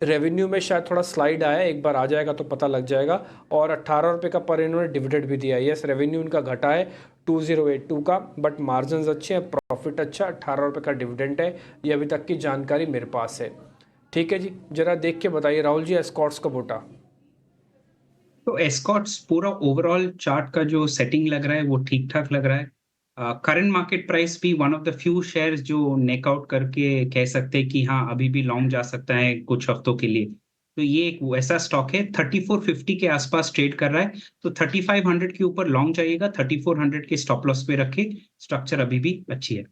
रेवेन्यू में शायद थोड़ा स्लाइड आया, एक बार आ जाएगा तो पता लग जाएगा। और 18 रुपये का पर इन्होंने डिविडेंड भी दिया है। यस, रेवेन्यू इनका घटा है 2082 का, बट मार्जिन्स अच्छे हैं, प्रॉफिट अच्छा, 18 रुपये का डिविडेंड है। ये अभी तक की जानकारी मेरे पास है। ठीक है जी, जरा देख के बताइए राहुल जी एस्कॉर्ट्स कबोटा। तो एस्कॉर्ट्स पूरा ओवरऑल चार्ट का जो सेटिंग लग रहा है वो ठीक ठाक लग रहा है। करंट मार्केट प्राइस भी one of the few shares जो नेक आउट करके कह सकते हैं कि हाँ अभी भी लॉन्ग जा सकता है कुछ हफ्तों के लिए। तो ये एक वैसा स्टॉक है, 3450 के आसपास ट्रेड कर रहा है। तो 3500 के ऊपर लॉन्ग जाइएगा, 3400 के स्टॉप लॉस पे रखे। स्ट्रक्चर अभी भी अच्छी है।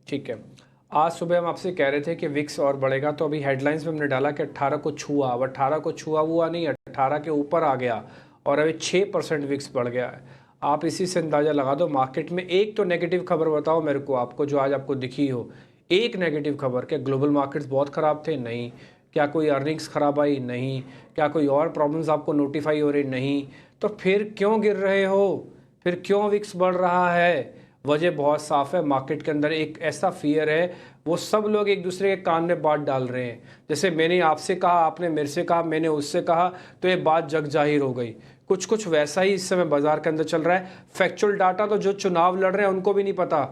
ठीक है, आज सुबह हम आपसे कह रहे थे कि विक्स और बढ़ेगा, तो अभी हेडलाइंस में हमने डाला कि 18 को छुआ। अब 18 को छुआ हुआ नहीं, 18 के ऊपर आ गया और अभी 6% विक्स बढ़ गया है। आप इसी से अंदाज़ा लगा दो मार्केट में। एक तो नेगेटिव खबर बताओ मेरे को, आपको जो आज आपको दिखी हो, एक नेगेटिव खबर। क्या ग्लोबल मार्केट्स बहुत ख़राब थे? नहीं। क्या कोई अर्निंग्स ख़राब आई? नहीं। क्या कोई और प्रॉब्लम्स आपको नोटिफाई हो रही? नहीं। तो फिर क्यों गिर रहे हो? फिर क्यों विक्स बढ़ रहा है? वजह बहुत साफ है, मार्केट के अंदर एक ऐसा फियर है, वो सब लोग एक दूसरे के कान में बात डाल रहे हैं। जैसे मैंने आपसे कहा, आपने मेरे से कहा, मैंने उससे कहा, तो ये बात जग जाहिर हो गई। कुछ वैसा ही इस समय बाजार के अंदर चल रहा है। फैक्चुअल डाटा तो जो चुनाव लड़ रहे हैं उनको भी नहीं पता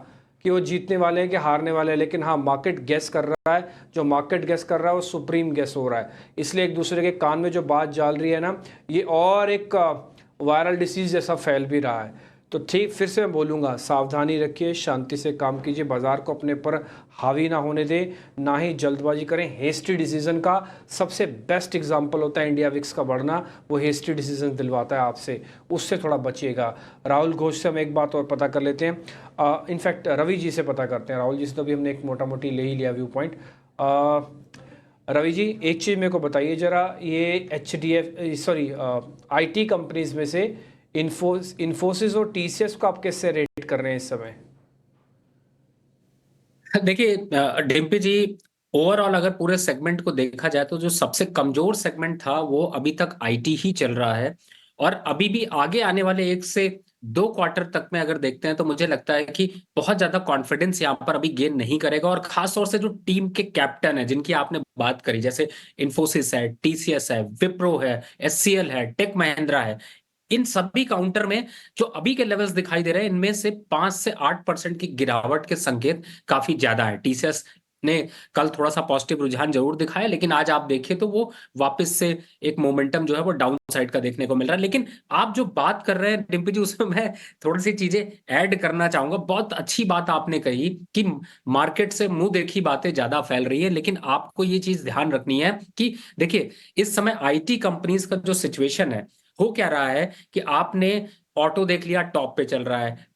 कि वो जीतने वाले हैं कि हारने वाले हैं, लेकिन हाँ मार्केट गेस कर रहा है। जो मार्केट गेस कर रहा है वो सुप्रीम गेस हो रहा है। इसलिए एक दूसरे के कान में जो बात डाल रही है ना, ये और एक वायरल डिसीज जैसा फैल भी रहा है। तो ठीक, फिर से मैं बोलूँगा, सावधानी रखिए, शांति से काम कीजिए, बाजार को अपने पर हावी ना होने दें, ना ही जल्दबाजी करें। हेस्टी डिसीजन का सबसे बेस्ट एग्जांपल होता है इंडिया विक्स का बढ़ना, वो हेस्टी डिसीजन दिलवाता है आपसे, उससे थोड़ा बचिएगा। राहुल घोष से हम एक बात और पता कर लेते हैं, इनफैक्ट रवि जी से पता करते हैं। राहुल जी से तो अभी हमने एक मोटा मोटी ले ही लिया व्यू पॉइंट। रवि जी एक चीज़ मेरे को बताइए ज़रा, ये IT कंपनीज में से इन्फोसिस और TCS को आप कैसे रेट कर रहे हैं इस समय? देखिए डिम्पी जी, ओवरऑल अगर पूरे सेगमेंट को देखा जाए तो जो सबसे कमजोर सेगमेंट था वो अभी तक आईटी ही चल रहा है, और अभी भी आगे आने वाले 1 से 2 क्वार्टर तक में अगर देखते हैं तो मुझे लगता है कि बहुत ज्यादा कॉन्फिडेंस यहाँ पर अभी गेन नहीं करेगा। और खास तौर से जो टीम के कैप्टन है जिनकी आपने बात करी, जैसे इन्फोसिस है, टीसीएस है, विप्रो है, एचसीएल है, टेक महिंद्रा है, इन सभी काउंटर में जो अभी के लेवल्स दिखाई दे रहे हैं इनमें से 5 से 8% की गिरावट के संकेत काफी ज्यादा है। टीसीएस ने कल थोड़ा सा पॉजिटिव रुझान जरूर दिखाया, लेकिन आज आप देखिए तो वो वापस से एक मोमेंटम जो है वो डाउन साइड का देखने को मिल रहा है। लेकिन आप जो बात कर रहे हैं डिम्पी जी, उसमें मैं थोड़ी सी चीजें ऐड करना चाहूंगा। बहुत अच्छी बात आपने कही कि मार्केट से मुंह देखी बातें ज्यादा फैल रही है, लेकिन आपको ये चीज ध्यान रखनी है कि देखिए इस समय आईटी कंपनीज का जो सिचुएशन है हो क्या रहा है कि आपने ऑटो देख लिया, टॉप पे चल रहा है,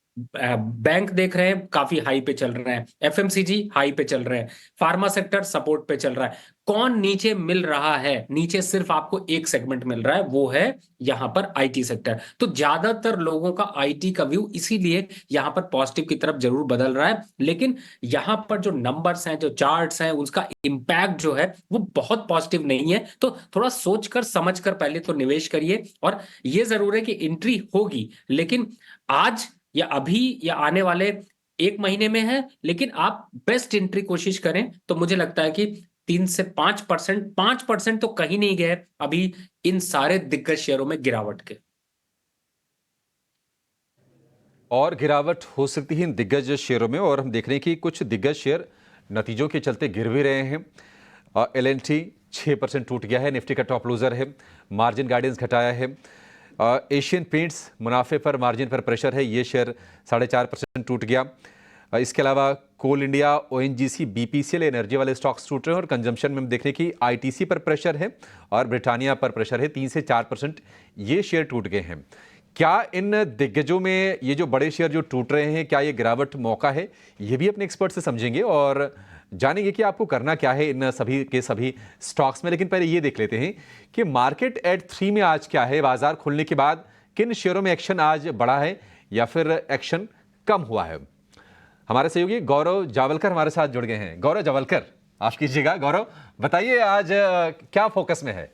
बैंक देख रहे हैं काफी हाई पे चल रहे हैं, एफएमसीजी हाई पे चल रहे हैं, फार्मा सेक्टर सपोर्ट पे चल रहा है। कौन नीचे मिल रहा है? नीचे सिर्फ आपको एक सेगमेंट मिल रहा है, वो है यहां पर आईटी सेक्टर। तो ज्यादातर लोगों का आईटी का व्यू इसीलिए यहां पर पॉजिटिव की तरफ जरूर बदल रहा है, लेकिन यहां पर जो नंबर्स हैं, जो चार्ट्स हैं, उसका इंपैक्ट जो है वो बहुत पॉजिटिव नहीं है। तो थोड़ा सोचकर समझकर पहले तो निवेश करिए, और ये जरूर है कि एंट्री होगी, लेकिन आज या अभी या आने वाले 1 महीने में है, लेकिन आप बेस्ट एंट्री कोशिश करें तो मुझे लगता है कि 3 से 5% तो कहीं नहीं गए अभी इन सारे दिग्गज शेयरों में गिरावट के। और गिरावट हो सकती है इन दिग्गज शेयरों में, और हम देख रहे हैं कि कुछ दिग्गज शेयर नतीजों के चलते गिर भी रहे हैं। एल&टी 6% टूट गया है, निफ्टी का टॉप लूजर है, मार्जिन गाइडेंस घटाया है। एशियन पेंट्स मुनाफे पर मार्जिन पर प्रेशर है, ये शेयर 4.5% टूट गया। इसके अलावा कोल इंडिया, ओएनजीसी, बीपीसीएल एनर्जी वाले स्टॉक्स टूट रहे हैं, और कंजम्पशन में हम देख रहे हैं कि आईटीसी पर प्रेशर है और ब्रिटानिया पर प्रेशर है, 3 से 4% ये शेयर टूट गए हैं। क्या इन दिग्गजों में ये जो बड़े शेयर जो टूट रहे हैं, क्या ये गिरावट मौका है? ये भी अपने एक्सपर्ट से समझेंगे और जानेंगे कि आपको करना क्या है इन सभी के सभी स्टॉक्स में। लेकिन पहले ये देख लेते हैं कि मार्केट एट 3 में आज क्या है। बाजार खुलने के बाद किन शेयरों में एक्शन आज बढ़ा है या फिर एक्शन कम हुआ है? हमारे सहयोगी गौरव जावलकर हमारे साथ जुड़ गए हैं। गौरव जावलकर, आप कीजिएगा। गौरव, बताइए आज क्या फोकस में है?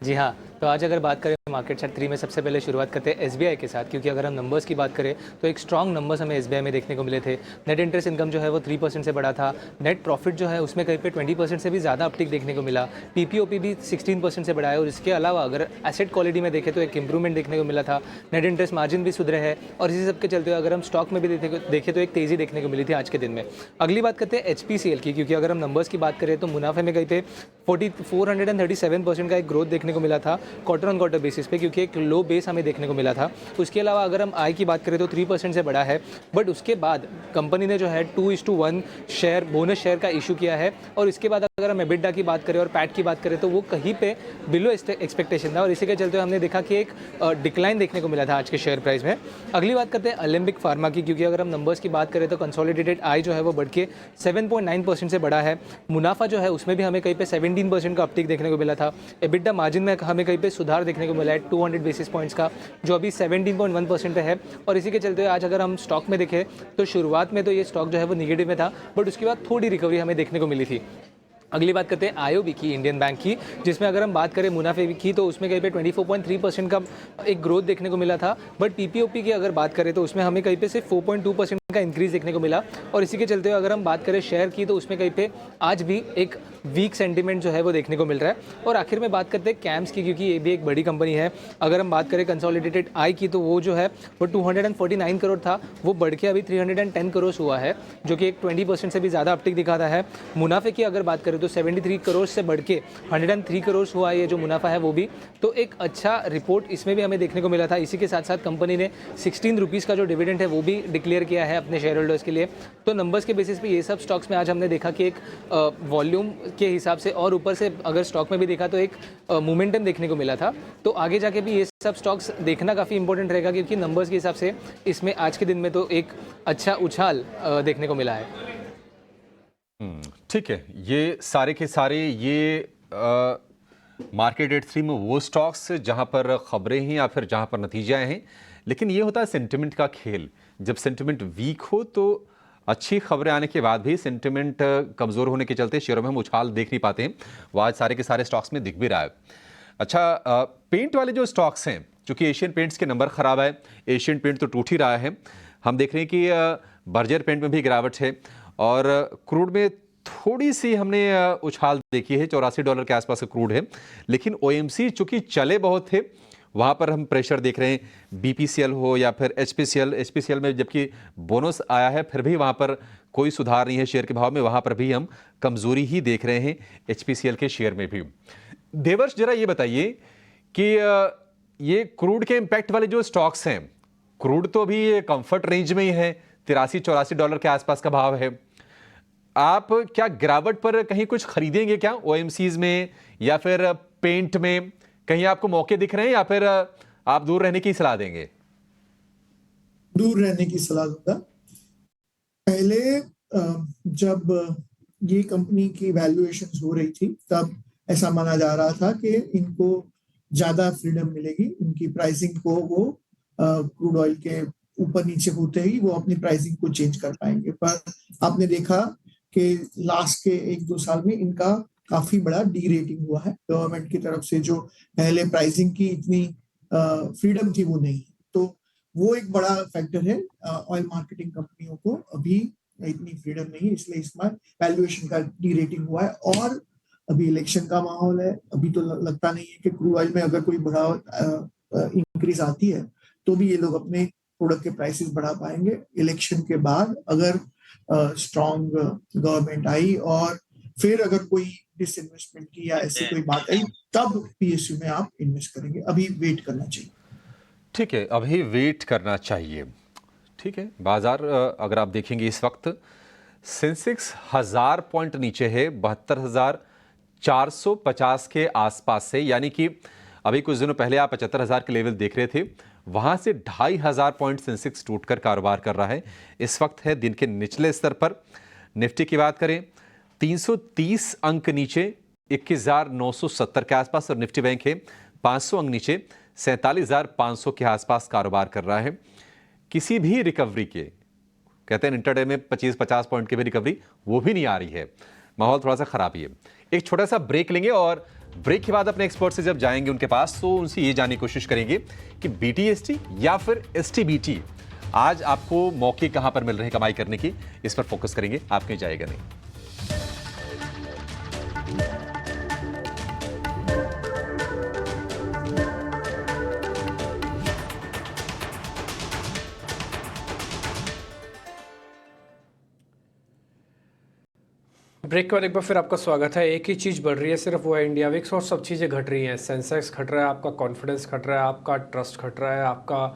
जी हाँ, तो आज अगर बात करें मार्केट चार्ट 3 में सबसे पहले शुरुआत करते हैं एसबीआई के साथ, क्योंकि अगर हम नंबर्स की बात करें तो एक स्ट्रॉन्ग नंबर्स हमें एसबीआई में देखने को मिले थे। नेट इंटरेस्ट इनकम जो है वो 3% से बढ़ा था। नेट प्रॉफिट जो है उसमें कहीं पे 20% से भी ज़्यादा अपटिक देखने को मिला। पीपीओपी भी 16% से बढ़ा है, और इसके अलावा अगर एसेट क्वालिटी में देखें तो एक इंप्रूवमेंट देखने को मिला था। नेट इंटरेस्ट मार्जिन भी सुधरे है, और इसी सब के चलते हुए अगर हम स्टॉक में भी देखें तो एक तेज़ी देखने को मिली थी आज के दिन में। अगली बात करते हैं एचपीसीएल की, क्योंकि अगर हम नंबर्स की बात करें तो मुनाफे में कहीं पे 437% का एक ग्रोथ देखने को मिला था क्वार्टर ऑन क्वार्टर बेसिस पे, क्योंकि एक लो बेस हमें देखने को मिला था। उसके अलावा अगर हम आई की बात करें तो 3% से बढ़ा है, बट उसके बाद कंपनी ने जो है 2:1 शेयर बोनस शेयर का इशू किया है। और इसके बाद अगर हम एबिटा की बात करें और पैट की बात करें तो वो कहीं पे बिलो एक्सपेक्टेशन था, और इसी के चलते हमने देखा कि एक डिक्लाइन देखने को मिला था आज के शेयर प्राइस में। अगली बात करते हैं अलेम्बिक फार्मा की, क्योंकि अगर हम नंबर्स की बात करें तो कंसोलिडेटेड आई जो है वो बढ़ के 7.9% से बढ़ा है। मुनाफा जो है उसमें भी हमें कहीं पे 17% का अपटिक देखने को मिला था। एबिटा मार्जिन में हमें कहीं पे सुधार देखने को मिला है 200 बेसिस पॉइंट्स का, जो अभी 17.1% पे है। और इसी के चलते आज अगर हम स्टॉक में देखें तो शुरुआत में तो ये स्टॉक जो है वो निगेटिव में था, बट उसके बाद थोड़ी रिकवरी हमें देखने को मिली थी। अगली बात करते हैं आईओबी की, इंडियन बैंक की, जिसमें अगर हम बात करें मुनाफे की तो उसमें कहीं पे 24.3% का एक ग्रोथ देखने को मिला था। बट पीपीओपी की अगर बात करें तो उसमें हमें कहीं पे सिर्फ 4.2% का इंक्रीज देखने को मिला। और इसी के चलते हुए अगर हम बात करें शेयर की तो उसमें कहीं पे आज भी एक वीक सेंटीमेंट जो है वो देखने को मिल रहा है। और आखिर में बात करते हैं कैम्स की, क्योंकि ये भी एक बड़ी कंपनी है। अगर हम बात करें कंसोलिडेटेड आई की तो वो जो है वो 249 करोड़ था, वो बढ़ के अभी 310 करोड़ हुआ है, जो कि एक 20% से भी ज़्यादा अपटिक दिखाता है। मुनाफे की अगर बात करें तो 73 करोड़ से बढ़ के 103 करोड़ हुआ है ये जो मुनाफा है वो भी, तो एक अच्छा रिपोर्ट इसमें भी हमें देखने को मिला था। इसी के साथ साथ कंपनी ने 16 रुपीज़ का जो डिविडेंड है वो भी डिक्लेयर किया है अपने शेयर होल्डर्स के लिए। तो नंबर्स के बेसिस पे ये सब स्टॉक्स में आज हमने देखा कि एक वॉल्यूम के हिसाब से और ऊपर से अगर स्टॉक में भी देखा तो एक मोमेंटम देखने को मिला था। तो आगे जाके भी ये सब स्टॉक्स देखना काफ़ी इंपॉर्टेंट रहेगा, क्योंकि नंबर्स के हिसाब से इसमें आज के दिन में तो एक अच्छा उछाल देखने को मिला है। ठीक है, ये सारे के सारे ये मार्केट एट 3 में वो स्टॉक्स जहां पर खबरें हैं या फिर जहां पर नतीजे आए हैं। लेकिन ये होता है सेंटिमेंट का खेल। जब सेंटिमेंट वीक हो तो अच्छी खबरें आने के बाद भी सेंटिमेंट कमज़ोर होने के चलते शेयरों में हम उछाल देख नहीं पाते हैं। वो आज सारे के सारे स्टॉक्स में दिख भी रहा है। अच्छा, पेंट वाले जो स्टॉक्स हैं, चूंकि एशियन पेंट्स के नंबर खराब है, एशियन पेंट तो टूट ही रहा है। हम देख रहे हैं कि बर्जर पेंट में भी गिरावट है और क्रूड में थोड़ी सी हमने उछाल देखी है, $84 के आसपास का क्रूड है। लेकिन OMC चूंकि चले बहुत थे, वहाँ पर हम प्रेशर देख रहे हैं। BPCL हो या फिर HPCL में जबकि बोनस आया है फिर भी वहाँ पर कोई सुधार नहीं है शेयर के भाव में, वहाँ पर भी हम कमज़ोरी ही देख रहे हैं HPCL के शेयर में भी। देवर्ष, जरा ये बताइए कि ये क्रूड के इम्पैक्ट वाले जो स्टॉक्स हैं, क्रूड तो अभी कंफर्ट रेंज में ही है, $83-84 के आसपास का भाव है। आप क्या गिरावट पर कहीं कुछ खरीदेंगे क्या OMCs में या फिर पेंट में? कहीं आपको मौके दिख रहे हैं या फिर आप दूर रहने की सलाह देंगे? दूर रहने की सलाह दूंगा। पहले जब ये कंपनी की वैल्यूएशन हो रही थी तब ऐसा माना जा रहा था कि इनको ज्यादा फ्रीडम मिलेगी, इनकी प्राइसिंग को वो क्रूड ऑयल के ऊपर नीचे होते ही वो अपनी प्राइसिंग को चेंज कर पाएंगे। पर आपने देखा कि लास्ट के 1-2 साल में इनका काफी बड़ा डी रेटिंग हुआ है। गवर्नमेंट की तरफ से जो पहले प्राइसिंग की इतनी फ्रीडम थी वो नहीं, तो वो एक बड़ा फैक्टर है। ऑयल मार्केटिंग कंपनियों को अभी इतनी फ्रीडम नहीं, इसलिए इसमें वैल्यूएशन का डी रेटिंग हुआ है। और अभी इलेक्शन का माहौल है, अभी तो लगता नहीं है कि क्रूड ऑयल में अगर कोई बड़ा इंक्रीज आती है तो भी ये लोग अपने प्रोडक्ट के प्राइसेस बढ़ा पाएंगे। इलेक्शन के बाद अगर स्ट्रॉन्ग गवर्नमेंट आई और फिर अगर कोई डिसइन्वेस्टमेंट की या ऐसी कोई बात आई तब PSU में आप इन्वेस्ट करेंगे। अभी वेट करना चाहिए। ठीक है, अभी वेट करना चाहिए। ठीक है, बाजार अगर आप देखेंगे इस वक्त सेंसेक्स 1000 पॉइंट नीचे है, 72,450 के आसपास से, यानी कि अभी कुछ दिनों पहले आप 75,000 के लेवल देख रहे थे, वहां से 2,500 पॉइंट सेंसेक्स टूटकर कारोबार कर रहा है। इस वक्त है दिन के निचले स्तर पर। निफ्टी की बात करें 330 अंक नीचे 21,970 के आसपास, और निफ्टी बैंक है 500 अंक नीचे 47,500 के आसपास कारोबार कर रहा है। किसी भी रिकवरी के, कहते हैं इंटरडे में 25-50 पॉइंट की भी रिकवरी, वो भी नहीं आ रही है। माहौल थोड़ा सा खराब ही है। एक छोटा सा ब्रेक लेंगे और ब्रेक के बाद अपने एक्सपर्ट से जब जाएंगे उनके पास तो उनसे ये जानने की कोशिश करेंगे कि BTST या फिर STBT आज आपको मौके कहां पर मिल रहे हैं कमाई करने की, इस पर फोकस करेंगे। आप कहीं जाएगा नहीं। ब्रेक के बाद एक बार फिर आपका स्वागत है। एक ही चीज़ बढ़ रही है सिर्फ, वो है इंडिया विक्स, और सब चीज़ें घट रही हैं। सेंसेक्स घट रहा है, आपका कॉन्फिडेंस घट रहा है, आपका ट्रस्ट घट रहा है, आपका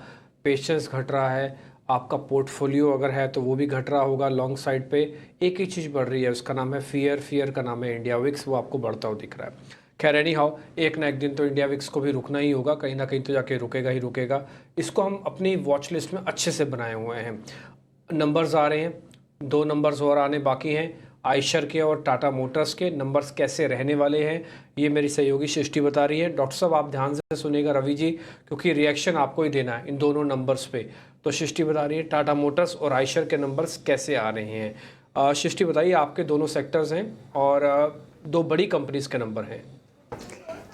पेशेंस घट रहा है, आपका पोर्टफोलियो अगर है तो वो भी घट रहा होगा लॉन्ग साइड पे। एक ही चीज़ बढ़ रही है, उसका नाम है फियर। फियर का नाम है इंडिया विक्स, वो आपको बढ़ता हुआ दिख रहा है। खैर एनी हाउ, एक ना एक दिन तो इंडिया विक्स को भी रुकना ही होगा, कहीं ना कहीं तो जाके रुकेगा ही रुकेगा। इसको हम अपनी वॉच लिस्ट में अच्छे से बनाए हुए हैं। नंबर्स आ रहे हैं, 2 नंबर्स और आने बाकी हैं, आयशर के और टाटा मोटर्स के। नंबर्स कैसे रहने वाले हैं ये मेरी सहयोगी सृष्टि बता रही है। डॉक्टर साहब आप ध्यान से सुनेगा रवि जी, क्योंकि रिएक्शन आपको ही देना है इन दोनों नंबर्स पे। तो सृष्टि बता रही है टाटा मोटर्स और आयशर के नंबर्स कैसे आ रहे हैं। सृष्टि बताइए, आपके दोनों सेक्टर्स हैं और 2 बड़ी कंपनीज के नंबर हैं।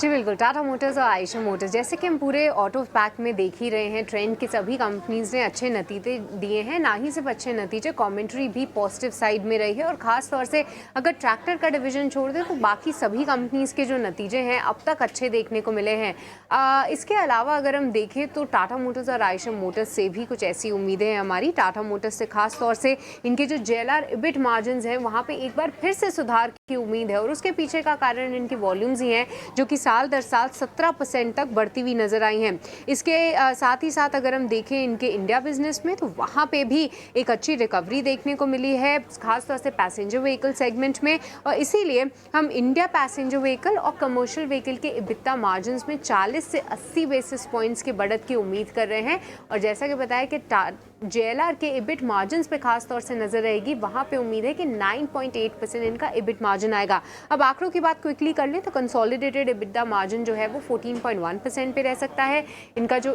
जी बिल्कुल, टाटा मोटर्स और आयशर मोटर्स, जैसे कि हम पूरे ऑटो पैक में देख ही रहे हैं, ट्रेंड की सभी कंपनीज ने अच्छे नतीजे दिए हैं। ना ही सिर्फ अच्छे नतीजे, कमेंट्री भी पॉजिटिव साइड में रही है। और ख़ास तौर से अगर ट्रैक्टर का डिवीजन छोड़ दें तो बाकी सभी कंपनीज के जो नतीजे हैं अब तक अच्छे देखने को मिले हैं। इसके अलावा अगर हम देखें तो टाटा मोटर्स और आयशर मोटर्स से भी कुछ ऐसी उम्मीदें हैं हमारी। टाटा मोटर्स से खास तौर से इनके जो JLR EBIT मार्जिन हैं वहाँ पर एक बार फिर से सुधार की उम्मीद है, और उसके पीछे का कारण इनकी वॉल्यूम्स ही हैं जो कि साल दर साल 17% तक बढ़ती हुई नजर आई हैं। इसके साथ ही साथ अगर हम देखें इनके इंडिया बिजनेस में तो वहाँ पे भी एक अच्छी रिकवरी देखने को मिली है, खासतौर से पैसेंजर व्हीकल सेगमेंट में। और इसीलिए हम इंडिया पैसेंजर व्हीकल और कमर्शियल व्हीकल के EBITDA मार्जिन्स में 40 से 80 बेसिस पॉइंट्स की बढ़त की उम्मीद कर रहे हैं। और जैसा कि बताया कि JLR के EBIT मार्जिन्स पे खास तौर से नजर रहेगी। वहां पे उम्मीद है कि 9.8% इनका EBIT मार्जिन आएगा। अब आंकड़ों की बात क्विकली कर लें तो कंसोलिडेटेड EBITDA मार्जिन जो है वो 14.1% पे रह सकता है। इनका जो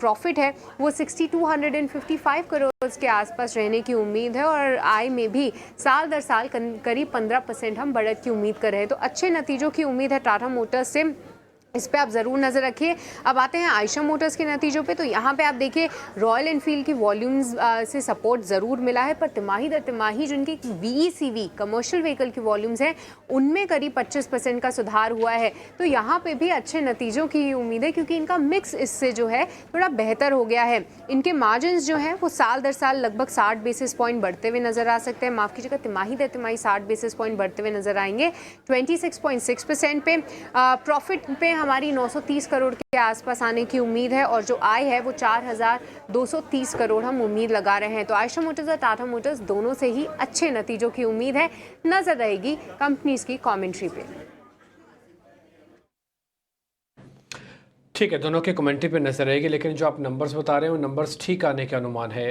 प्रॉफिट है वो 6255 करोड़ के आसपास रहने की उम्मीद है और आय में भी साल दर साल करीब 15% हम बढ़त की उम्मीद कर रहे हैं। तो अच्छे नतीजों की उम्मीद है टाटा मोटर्स से, इस पे आप ज़रूर नज़र रखिए। अब आते हैं आयशर मोटर्स के नतीजों पे। तो यहाँ पे आप देखिए रॉयल एनफील्ड की वॉल्यूम्स से सपोर्ट ज़रूर मिला है, पर तिमाही दर तिमाही जिनकी VECV कमर्शियल व्हीकल की वॉल्यूम्स हैं उनमें करीब 25% का सुधार हुआ है। तो यहाँ पे भी अच्छे नतीजों की उम्मीद है क्योंकि इनका मिक्स इससे जो है थोड़ा बेहतर हो गया है। इनके मार्जिन जो हैं वो साल दर साल लगभग 60 बेसिस पॉइंट बढ़ते हुए नजर आ सकते हैं। माफ़ कीजिएगा, तिमाही दर तिमाही 60 बेसिस पॉइंट बढ़ते हुए नजर आएंगे 26.6% पे। प्रॉफिट पे हमारी 930 करोड़ के आसपास आने की उम्मीद है और जो आय है वो 4230 करोड़ हम उम्मीद लगा रहे हैं। तो आयशर मोटर्स और टाटा मोटर्स दोनों से ही अच्छे नतीजों की उम्मीद है। नजर रहेगी कंपनीज की कमेंट्री पे। ठीक है, दोनों के कमेंट्री पे नजर रहेगी, लेकिन जो आप नंबर्स बता रहे हैं वो नंबर्स ठीक आने के अनुमान है।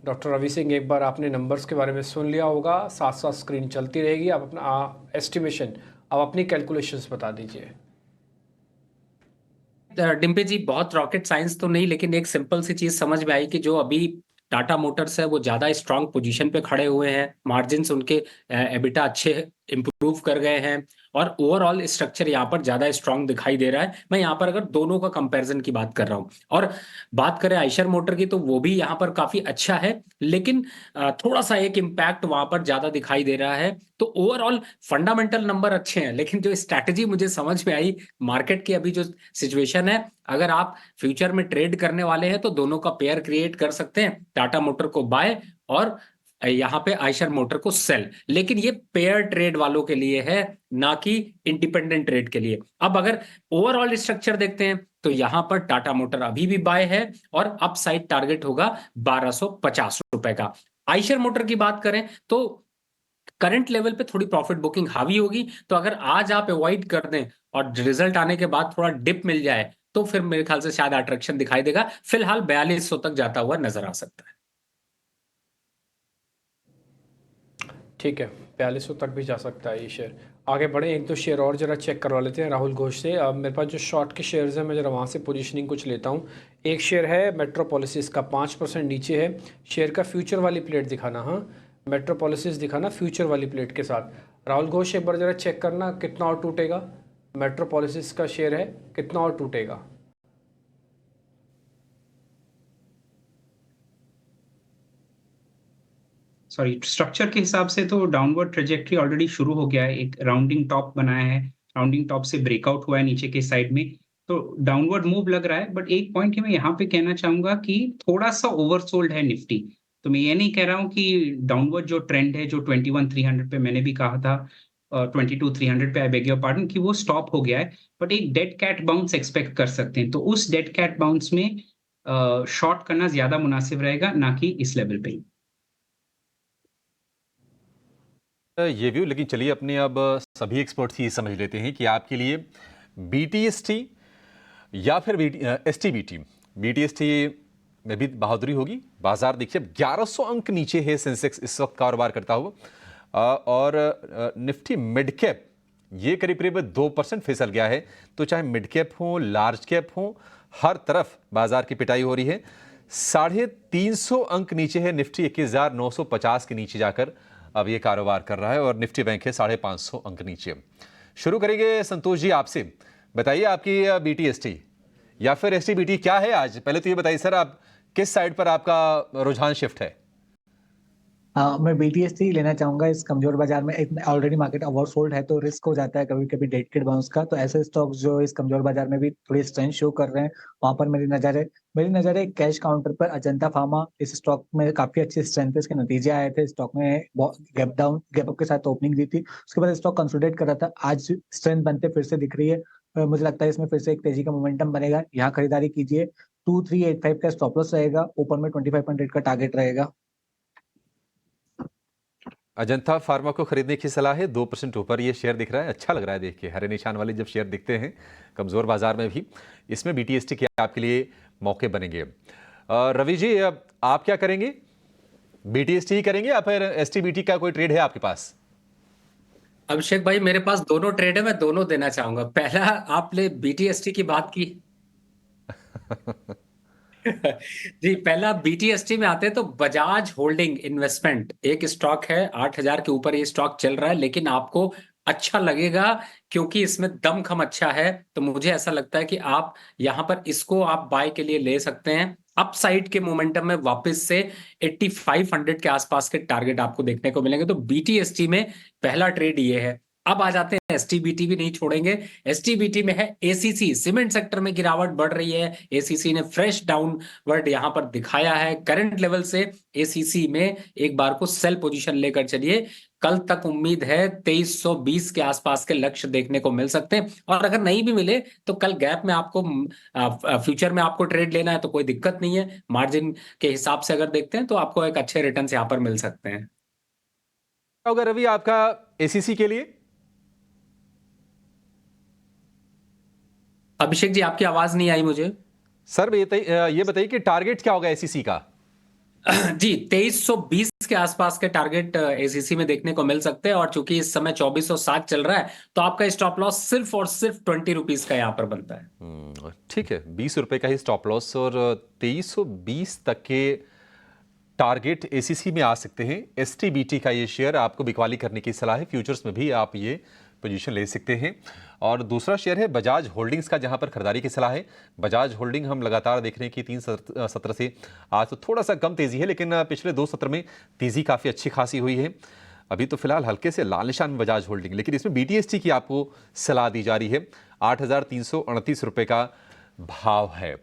डॉक्टर रवि सिंह, एक बार आपने नंबर्स के बारे में सुन लिया होगा, साथ साथ स्क्रीन चलती रहेगी, आप अपना एस्टिमेशन, आप अपनी कैलकुलेशंस बता दीजिए। डिम्पी जी, बहुत रॉकेट साइंस तो नहीं, लेकिन एक सिंपल सी चीज समझ में आई कि जो अभी टाटा मोटर्स है वो ज्यादा स्ट्रांग पोजीशन पे खड़े हुए हैं, मार्जिन्स उनके एबिटा अच्छे इंप्रूव कर गए हैं और ओवरऑल स्ट्रक्चर यहाँ पर ज्यादा स्ट्रांग दिखाई दे रहा है। मैं यहाँ पर अगर दोनों का कंपैरिजन की बात कर रहा हूँ और बात करें आयशर मोटर की तो वो भी यहाँ पर काफी अच्छा है, लेकिन थोड़ा सा एक इम्पैक्ट वहां पर ज्यादा दिखाई दे रहा है। तो ओवरऑल फंडामेंटल नंबर अच्छे हैं, लेकिन जो स्ट्रैटेजी मुझे समझ में आई, मार्केट की अभी जो सिचुएशन है, अगर आप फ्यूचर में ट्रेड करने वाले हैं तो दोनों का पेयर क्रिएट कर सकते हैं, टाटा मोटर को बाय और यहाँ पे आयशर मोटर को सेल। लेकिन ये पेयर ट्रेड वालों के लिए है, ना कि इंडिपेंडेंट ट्रेड के लिए। अब अगर ओवरऑल स्ट्रक्चर देखते हैं तो यहां पर टाटा मोटर अभी भी बाय है और अपसाइड टारगेट होगा 1250 रुपए का। आयशर मोटर की बात करें तो करंट लेवल पे थोड़ी प्रॉफिट बुकिंग हावी होगी, तो अगर आज आप अवॉइड कर दें और रिजल्ट आने के बाद थोड़ा डिप मिल जाए तो फिर मेरे ख्याल से शायद अट्रैक्शन दिखाई देगा। फिलहाल 4200 तक जाता हुआ नजर आ सकता है। ठीक है, 4200 तक भी जा सकता है ये शेयर। आगे बढ़े, एक दो शेयर और जरा चेक करवा लेते हैं राहुल घोष से। अब मेरे पास जो शॉर्ट के शेयर्स हैं मैं जरा वहाँ से पोजीशनिंग कुछ लेता हूँ। एक शेयर है मेट्रोपॉलिसिस का, 5% नीचे है। शेयर का फ्यूचर वाली प्लेट दिखाना, हाँ मेट्रोपॉलिसिस दिखाना फ्यूचर वाली प्लेट के साथ। राहुल घोष एक बार जरा चेक करना कितना और टूटेगा। मेट्रोपॉलिसिस का शेयर है, कितना और टूटेगा। सॉरी, स्ट्रक्चर के हिसाब से तो डाउनवर्ड ट्रेजेक्टरी ऑलरेडी शुरू हो गया है। एक राउंडिंग टॉप बनाया है, राउंडिंग टॉप से ब्रेकआउट हुआ है नीचे के साइड में, तो डाउनवर्ड मूव लग रहा है। बट एक पॉइंट मैं यहाँ पे कहना चाहूंगा कि थोड़ा सा ओवरसोल्ड है निफ्टी। तो मैं ये नहीं कह रहा हूँ कि डाउनवर्ड जो ट्रेंड है जो 21,300 पे मैंने भी कहा था, 22,300 पे, आई बेग योर पार्डन, कि वो स्टॉप हो गया है। बट एक डेड कैट बाउंस एक्सपेक्ट कर सकते हैं, तो उस डेड कैट बाउंस में शॉर्ट करना ज्यादा मुनासिब रहेगा, ना कि इस लेवल पे। ये व्यू, लेकिन चलिए अपने अब सभी एक्सपर्ट्स ही समझ लेते हैं कि आपके लिए BTST या फिर STBT। BTST में भी बहादुरी होगी। बाजार देखिए 1100 अंक नीचे है सेंसेक्स इस वक्त कारोबार करता हुआ, और निफ्टी मिड कैप ये करीब करीब 2% फिसल गया है। तो चाहे मिड कैप हो, लार्ज कैप हो, हर तरफ बाजार की पिटाई हो रही है। 350 अंक नीचे है निफ्टी, 21,950 के नीचे जाकर अब ये कारोबार कर रहा है, और निफ्टी बैंक है 550 अंक नीचे। शुरू करेंगे संतोष जी आपसे, बताइए आपकी BTST या फिर STBT क्या है आज। पहले तो ये बताइए सर, आप किस साइड पर आपका रुझान शिफ्ट है। मैं BTST लेना चाहूंगा। इस कमजोर बाजार में ऑलरेडी मार्केट ओवरसोल्ड है तो रिस्क हो जाता है कभी कभी डेड कैट बाउंस का। तो ऐसे स्टॉक्स जो इस कमजोर बाजार में भी थोड़ी स्ट्रेंथ शो कर रहे हैं, वहां पर मेरी नजर है कैश काउंटर पर अजंता फार्मा। इस स्टॉक में काफी अच्छी स्ट्रेंथ है, इसके नतीजे आए थे। स्टॉक में गैप अप के साथ ओपनिंग दी थी, उसके बाद स्टॉक कंसोलिडेट कर रहा था। आज स्ट्रेंथ बनते फिर से दिख रही है। मुझे लगता है इसमें फिर से एक तेजी का मोमेंटम बनेगा, यहाँ खरीदारी कीजिए। 2385 का स्टॉप लॉस रहेगा, ऊपर में 2500 का टारगेट रहेगा। अजंता फार्मा को खरीदने की सलाह है। 2% ऊपर ये शेयर दिख रहा है, अच्छा लग रहा है देख के। हरे निशान वाले जब शेयर दिखते हैं कमजोर बाजार में भी, इसमें BTST के आपके लिए मौके बनेंगे। रवि जी, अब आप क्या करेंगे? BTST करेंगे या फिर STBT का कोई ट्रेड है आपके पास? अभिषेक भाई, मेरे पास दोनों ट्रेड है, मैं दोनों देना चाहूंगा। पहला, आपने BTST की बात की। जी, पहला BTST में आते हैं तो बजाज होल्डिंग इन्वेस्टमेंट एक स्टॉक है, 8,000 के ऊपर ये स्टॉक चल रहा है, लेकिन आपको अच्छा लगेगा क्योंकि इसमें दमखम अच्छा है। तो मुझे ऐसा लगता है कि आप यहाँ पर इसको आप बाय के लिए ले सकते हैं। अपसाइड के मोमेंटम में वापस से 8500 के आसपास के टारगेट आपको देखने को मिलेंगे। तो BTST में पहला ट्रेड ये है। अब आ जाते हैं STBT, भी नहीं छोड़ेंगे। STBT में है ACC, सीमेंट सेक्टर में गिरावट बढ़ रही है। ACC ने फ्रेश डाउनवर्ड यहां पर दिखाया है। करंट लेवल से ACC में एक बार को सेल पोजीशन लेकर चलिए। कल तक उम्मीद है 2320 के आसपास के लक्ष्य देखने को मिल सकते हैं, और अगर नहीं भी मिले तो कल गैप में आपको फ्यूचर में आपको ट्रेड लेना है तो कोई दिक्कत नहीं है। मार्जिन के हिसाब से अगर देखते हैं तो आपको एक अच्छे रिटर्न यहां पर मिल सकते हैं। अगर रवि आपका ACC के लिए? अभिषेक जी, आपकी आवाज नहीं आई मुझे। सर ये बताइए कि टारगेट क्या होगा ACC का? जी, 2320 के आसपास के टारगेट ACC में देखने को मिल सकते हैं, और चूंकि इस समय 2407 चल रहा है तो आपका स्टॉप लॉस सिर्फ और सिर्फ 20 रुपीज का यहाँ पर बनता है। ठीक है, 20 रुपए का ही स्टॉप लॉस और 2320 तक के टारगेट ACC में आ सकते हैं। STBT का ये शेयर आपको बिकवाली करने की सलाह है। फ्यूचर्स में भी आप ये पोजीशन ले सकते हैं। और दूसरा शेयर है बजाज होल्डिंग्स का, जहां पर खरीदारी की सलाह है। बजाज होल्डिंग हम लगातार देख रहे हैं कि 3 सत्र से आज तो थोड़ा सा कम तेजी है, लेकिन पिछले 2 सत्र में तेजी काफ़ी अच्छी खासी हुई है। अभी तो फिलहाल हल्के से लाल निशान में बजाज होल्डिंग, लेकिन इसमें BTST की आपको सलाह दी जा रही है। 8,338 रुपये का भाव है।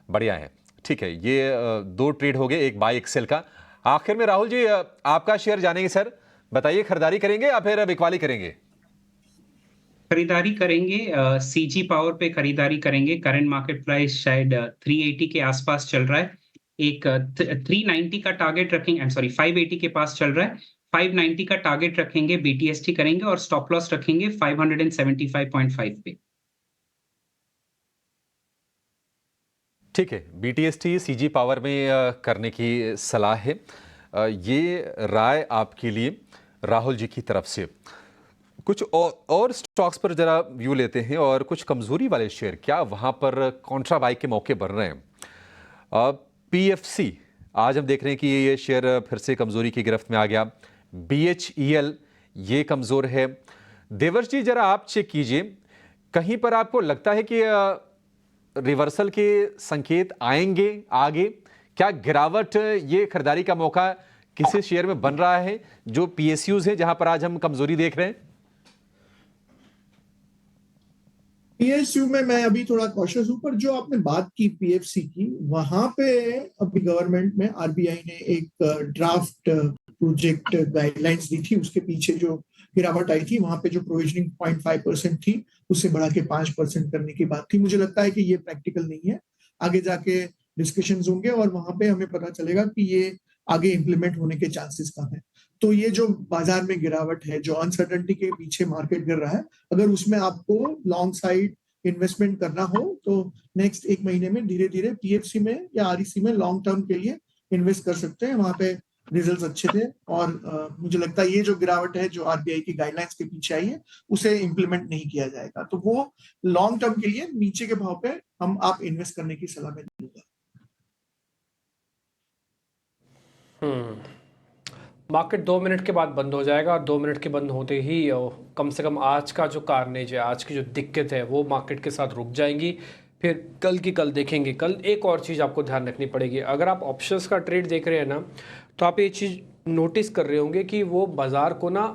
बढ़िया है, ठीक है। ये 2 ट्रेड हो गए, एक बाय एक सेल का। आखिर में राहुल जी, आपका शेयर जानेंगे सर, बताइए, खरीदारी करेंगे या फिर बिकवाली करेंगे? खरीदारी करेंगे, CG पावर पे खरीदारी करेंगे। करंट मार्केट प्राइस शायद 380 के आसपास चल रहा है। एक 390 का टारगेट रखेंगे, 580 के पास चल रहा है। 590 का टारगेट रखेंगे, BTST करेंगे और स्टॉप लॉस रखेंगे 575.5 पे। ठीक है, BTST CG पावर में करने की सलाह है। ये राय आपके लिए राहुल जी की तरफ से। कुछ और स्टॉक्स पर जरा व्यू लेते हैं, और कुछ कमजोरी वाले शेयर, क्या वहां पर कॉन्ट्रा बाई के मौके बन रहे हैं? PFC आज हम देख रहे हैं कि ये शेयर फिर से कमजोरी की गिरफ्त में आ गया। BHEL ये कमजोर है। देवर्ष जी, जरा आप चेक कीजिए, कहीं पर आपको लगता है कि रिवर्सल के संकेत आएंगे आगे? क्या गिरावट, ये खरीदारी का मौका किसी शेयर में बन रहा है जो PSUs है जहां पर आज हम कमजोरी देख रहे हैं? PSU में मैं अभी थोड़ा कॉशियस हूं, पर जो आपने बात की PFC की, वहां पे अभी गवर्नमेंट में RBI ने एक ड्राफ्ट प्रोजेक्ट गाइडलाइंस दी थी। उसके पीछे जो गिरावट आई थी, वहां पे जो प्रोविजनिंग 0.5% थी, उससे बढ़ा के 5% करने की बात थी। मुझे लगता है कि ये प्रैक्टिकल नहीं है। आगे जाके डिस्कशंस होंगे और वहां पे हमें पता चलेगा कि ये आगे इम्प्लीमेंट होने के चांसेस कम है। तो ये जो बाजार में गिरावट है, जो अनसर्टेनिटी के पीछे मार्केट गिर रहा है, अगर उसमें आपको लॉन्ग साइड इन्वेस्टमेंट करना हो तो नेक्स्ट 1 महीने में धीरे धीरे PFC में या REC में लॉन्ग टर्म के लिए इन्वेस्ट कर सकते हैं। वहां पे रिजल्ट्स अच्छे थे, और मुझे लगता है ये जो गिरावट है जो RBI की गाइडलाइंस के पीछे आई है, उसे इम्प्लीमेंट नहीं किया जाएगा। तो वो लॉन्ग टर्म के लिए नीचे के भाव पे आप इन्वेस्ट करने की सलाह मैं दूंगा। मार्केट 2 मिनट के बाद बंद हो जाएगा, और 2 मिनट के बंद होते ही कम से कम आज का जो कार्नेज है, आज की जो दिक्कत है, वो मार्केट के साथ रुक जाएंगी। फिर कल की कल देखेंगे। कल एक और चीज़ आपको ध्यान रखनी पड़ेगी। अगर आप ऑप्शंस का ट्रेड देख रहे हैं ना, तो आप ये चीज़ नोटिस कर रहे होंगे कि वो बाज़ार को ना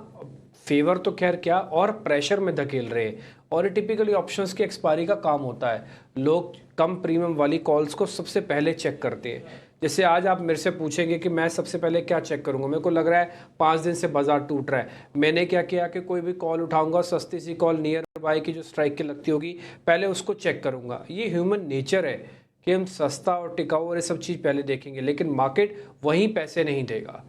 फेवर तो खैर क्या, और प्रेशर में धकेल रहे हैं। और ये टिपिकली ऑप्शंस की एक्सपायरी का काम होता है। लोग कम प्रीमियम वाली कॉल्स को सबसे पहले चेक करते हैं। जैसे आज आप मेरे से पूछेंगे कि मैं सबसे पहले क्या चेक करूंगा, मेरे को लग रहा है 5 दिन से बाजार टूट रहा है, मैंने क्या किया कि कोई भी कॉल उठाऊंगा, सस्ती सी कॉल नियर बाय की जो स्ट्राइक की लगती होगी, पहले उसको चेक करूंगा। ये ह्यूमन नेचर है कि हम सस्ता और टिकाऊ और ये सब चीज़ पहले देखेंगे, लेकिन मार्केट वहीं पैसे नहीं देगा,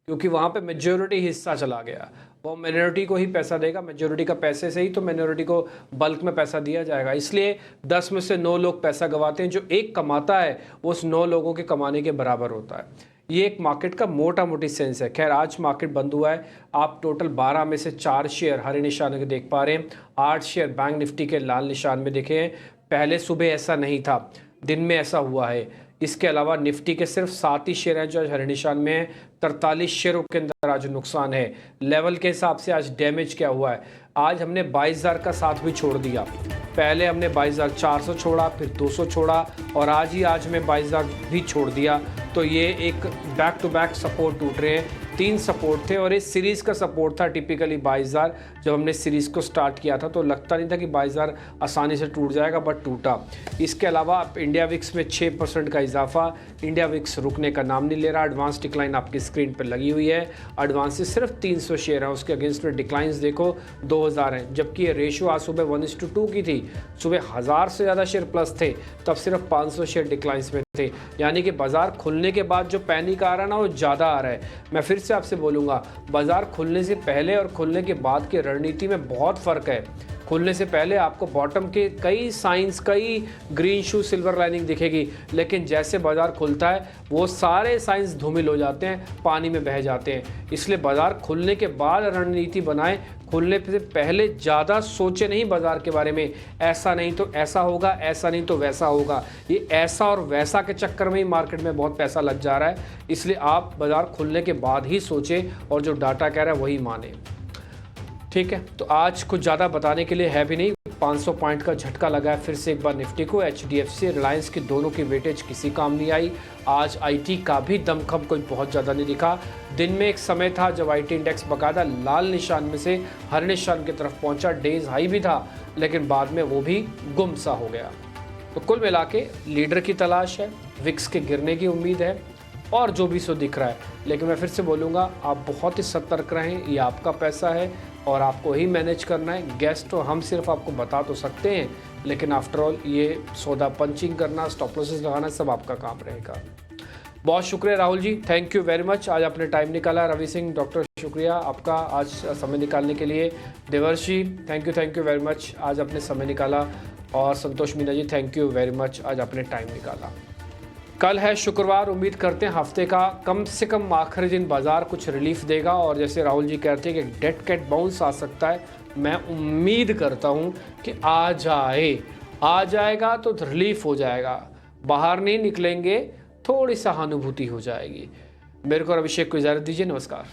क्योंकि वहाँ पे मेजोरिटी हिस्सा चला गया। वो मिनोरिटी को ही पैसा देगा, मेजोरिटी का पैसे से ही तो मिनोरिटी को बल्क में पैसा दिया जाएगा। इसलिए 10 में से 9 लोग पैसा गंवाते हैं, जो एक कमाता है वो उस 9 लोगों के कमाने के बराबर होता है। ये एक मार्केट का मोटा मोटी सेंस है। खैर आज मार्केट बंद हुआ है, आप टोटल 12 में से 4 शेयर हरे निशान के देख पा रहे हैं, 8 शेयर बैंक निफ्टी के लाल निशान में देखे हैं। पहले सुबह ऐसा नहीं था, दिन में ऐसा हुआ है। इसके अलावा निफ्टी के सिर्फ 7 ही शेयर हैं जो आज हरे निशान में हैं। 43 शेयरों के अंदर आज नुकसान है। लेवल के हिसाब से आज डैमेज क्या हुआ है, आज हमने 22,000 का साथ भी छोड़ दिया। पहले हमने 22,400 छोड़ा, फिर 200 छोड़ा और आज में 22,000 भी छोड़ दिया। तो ये एक बैक टू बैक सपोर्ट टूट रहे हैं। 3 सपोर्ट थे और इस सीरीज़ का सपोर्ट था टिपिकली 22,000। जब हमने सीरीज़ को स्टार्ट किया था तो लगता नहीं था कि 22,000 आसानी से टूट जाएगा, बट टूटा। इसके अलावा इंडिया विक्स में 6% का इजाफा, इंडिया विक्स रुकने का नाम नहीं ले रहा। एडवांस डिक्लाइन आपकी स्क्रीन पर लगी हुई है। एडवांसेस सिर्फ 300 शेयर है, उसके अगेंस्ट में डिक्लाइंस देखो 2,000 हैं, जबकि ये रेशो आज सुबह 1:2 की थी। सुबह 1000 से ज़्यादा शेयर प्लस थे, तब सिर्फ 500 शेयर डिक्लाइंस में थे। यानी कि बाजार खुलने के बाद जो पैनिक आ रहा है ना, वो ज़्यादा आ रहा है। मैं फिर से आपसे बोलूँगा, बाजार खुलने से पहले और खुलने के बाद की रणनीति में बहुत फ़र्क है। खुलने से पहले आपको बॉटम के कई साइंस, कई ग्रीन शू, सिल्वर लाइनिंग दिखेगी, लेकिन जैसे बाजार खुलता है वो सारे साइंस धूमिल हो जाते हैं, पानी में बह जाते हैं। इसलिए बाजार खुलने के बाद रणनीति बनाएं, खुलने से पहले ज़्यादा सोचे नहीं बाजार के बारे में। ऐसा नहीं तो ऐसा होगा, ऐसा नहीं तो वैसा होगा। ये ऐसा और वैसा के चक्कर में ही मार्केट में बहुत पैसा लग जा रहा है। इसलिए आप बाजार खुलने के बाद ही सोचें और जो डाटा कह रहा है वही माने। ठीक है, तो आज कुछ ज़्यादा बताने के लिए है भी नहीं। 500 पॉइंट का झटका लगा है फिर से एक बार निफ्टी को। HDFC, रिलायंस की दोनों की वेटेज किसी काम नहीं आई। आज IT का भी दमखम कोई बहुत ज़्यादा नहीं दिखा। दिन में एक समय था जब IT इंडेक्स बकायदा लाल निशान में से हरे निशान की तरफ पहुंचा, डेज हाई भी था, लेकिन बाद में वो भी गुम सा हो गया। तो कुल मिला के लीडर की तलाश है, विक्स के गिरने की उम्मीद है और जो भी सो दिख रहा है। लेकिन मैं फिर से बोलूँगा, आप बहुत ही सतर्क रहें, ये आपका पैसा है और आपको ही मैनेज करना है। गेस्ट तो हम सिर्फ आपको बता तो सकते हैं, लेकिन आफ्टर ऑल ये सौदा पंचिंग करना, स्टॉप लॉसेस लगाना सब आपका काम रहेगा। बहुत शुक्रिया Rahul ji, thank you very much, आज आपने टाइम निकाला। रवि सिंह डॉक्टर, शुक्रिया आपका आज समय निकालने के लिए। देवर्ष जी थैंक यू वेरी मच, आज आपने समय निकाला। और संतोष Meena ji thank you very much, आज आपने टाइम निकाला। कल है शुक्रवार, उम्मीद करते हैं हफ्ते का कम से कम आखिरी दिन बाजार कुछ रिलीफ देगा और जैसे राहुल जी कहते हैं कि डेड कैट बाउंस आ सकता है। मैं उम्मीद करता हूं कि आ जाएगा तो रिलीफ हो जाएगा, बाहर नहीं निकलेंगे, थोड़ी सहानुभूति हो जाएगी। मेरे को अभिषेक को इजाज़त दीजिए, नमस्कार।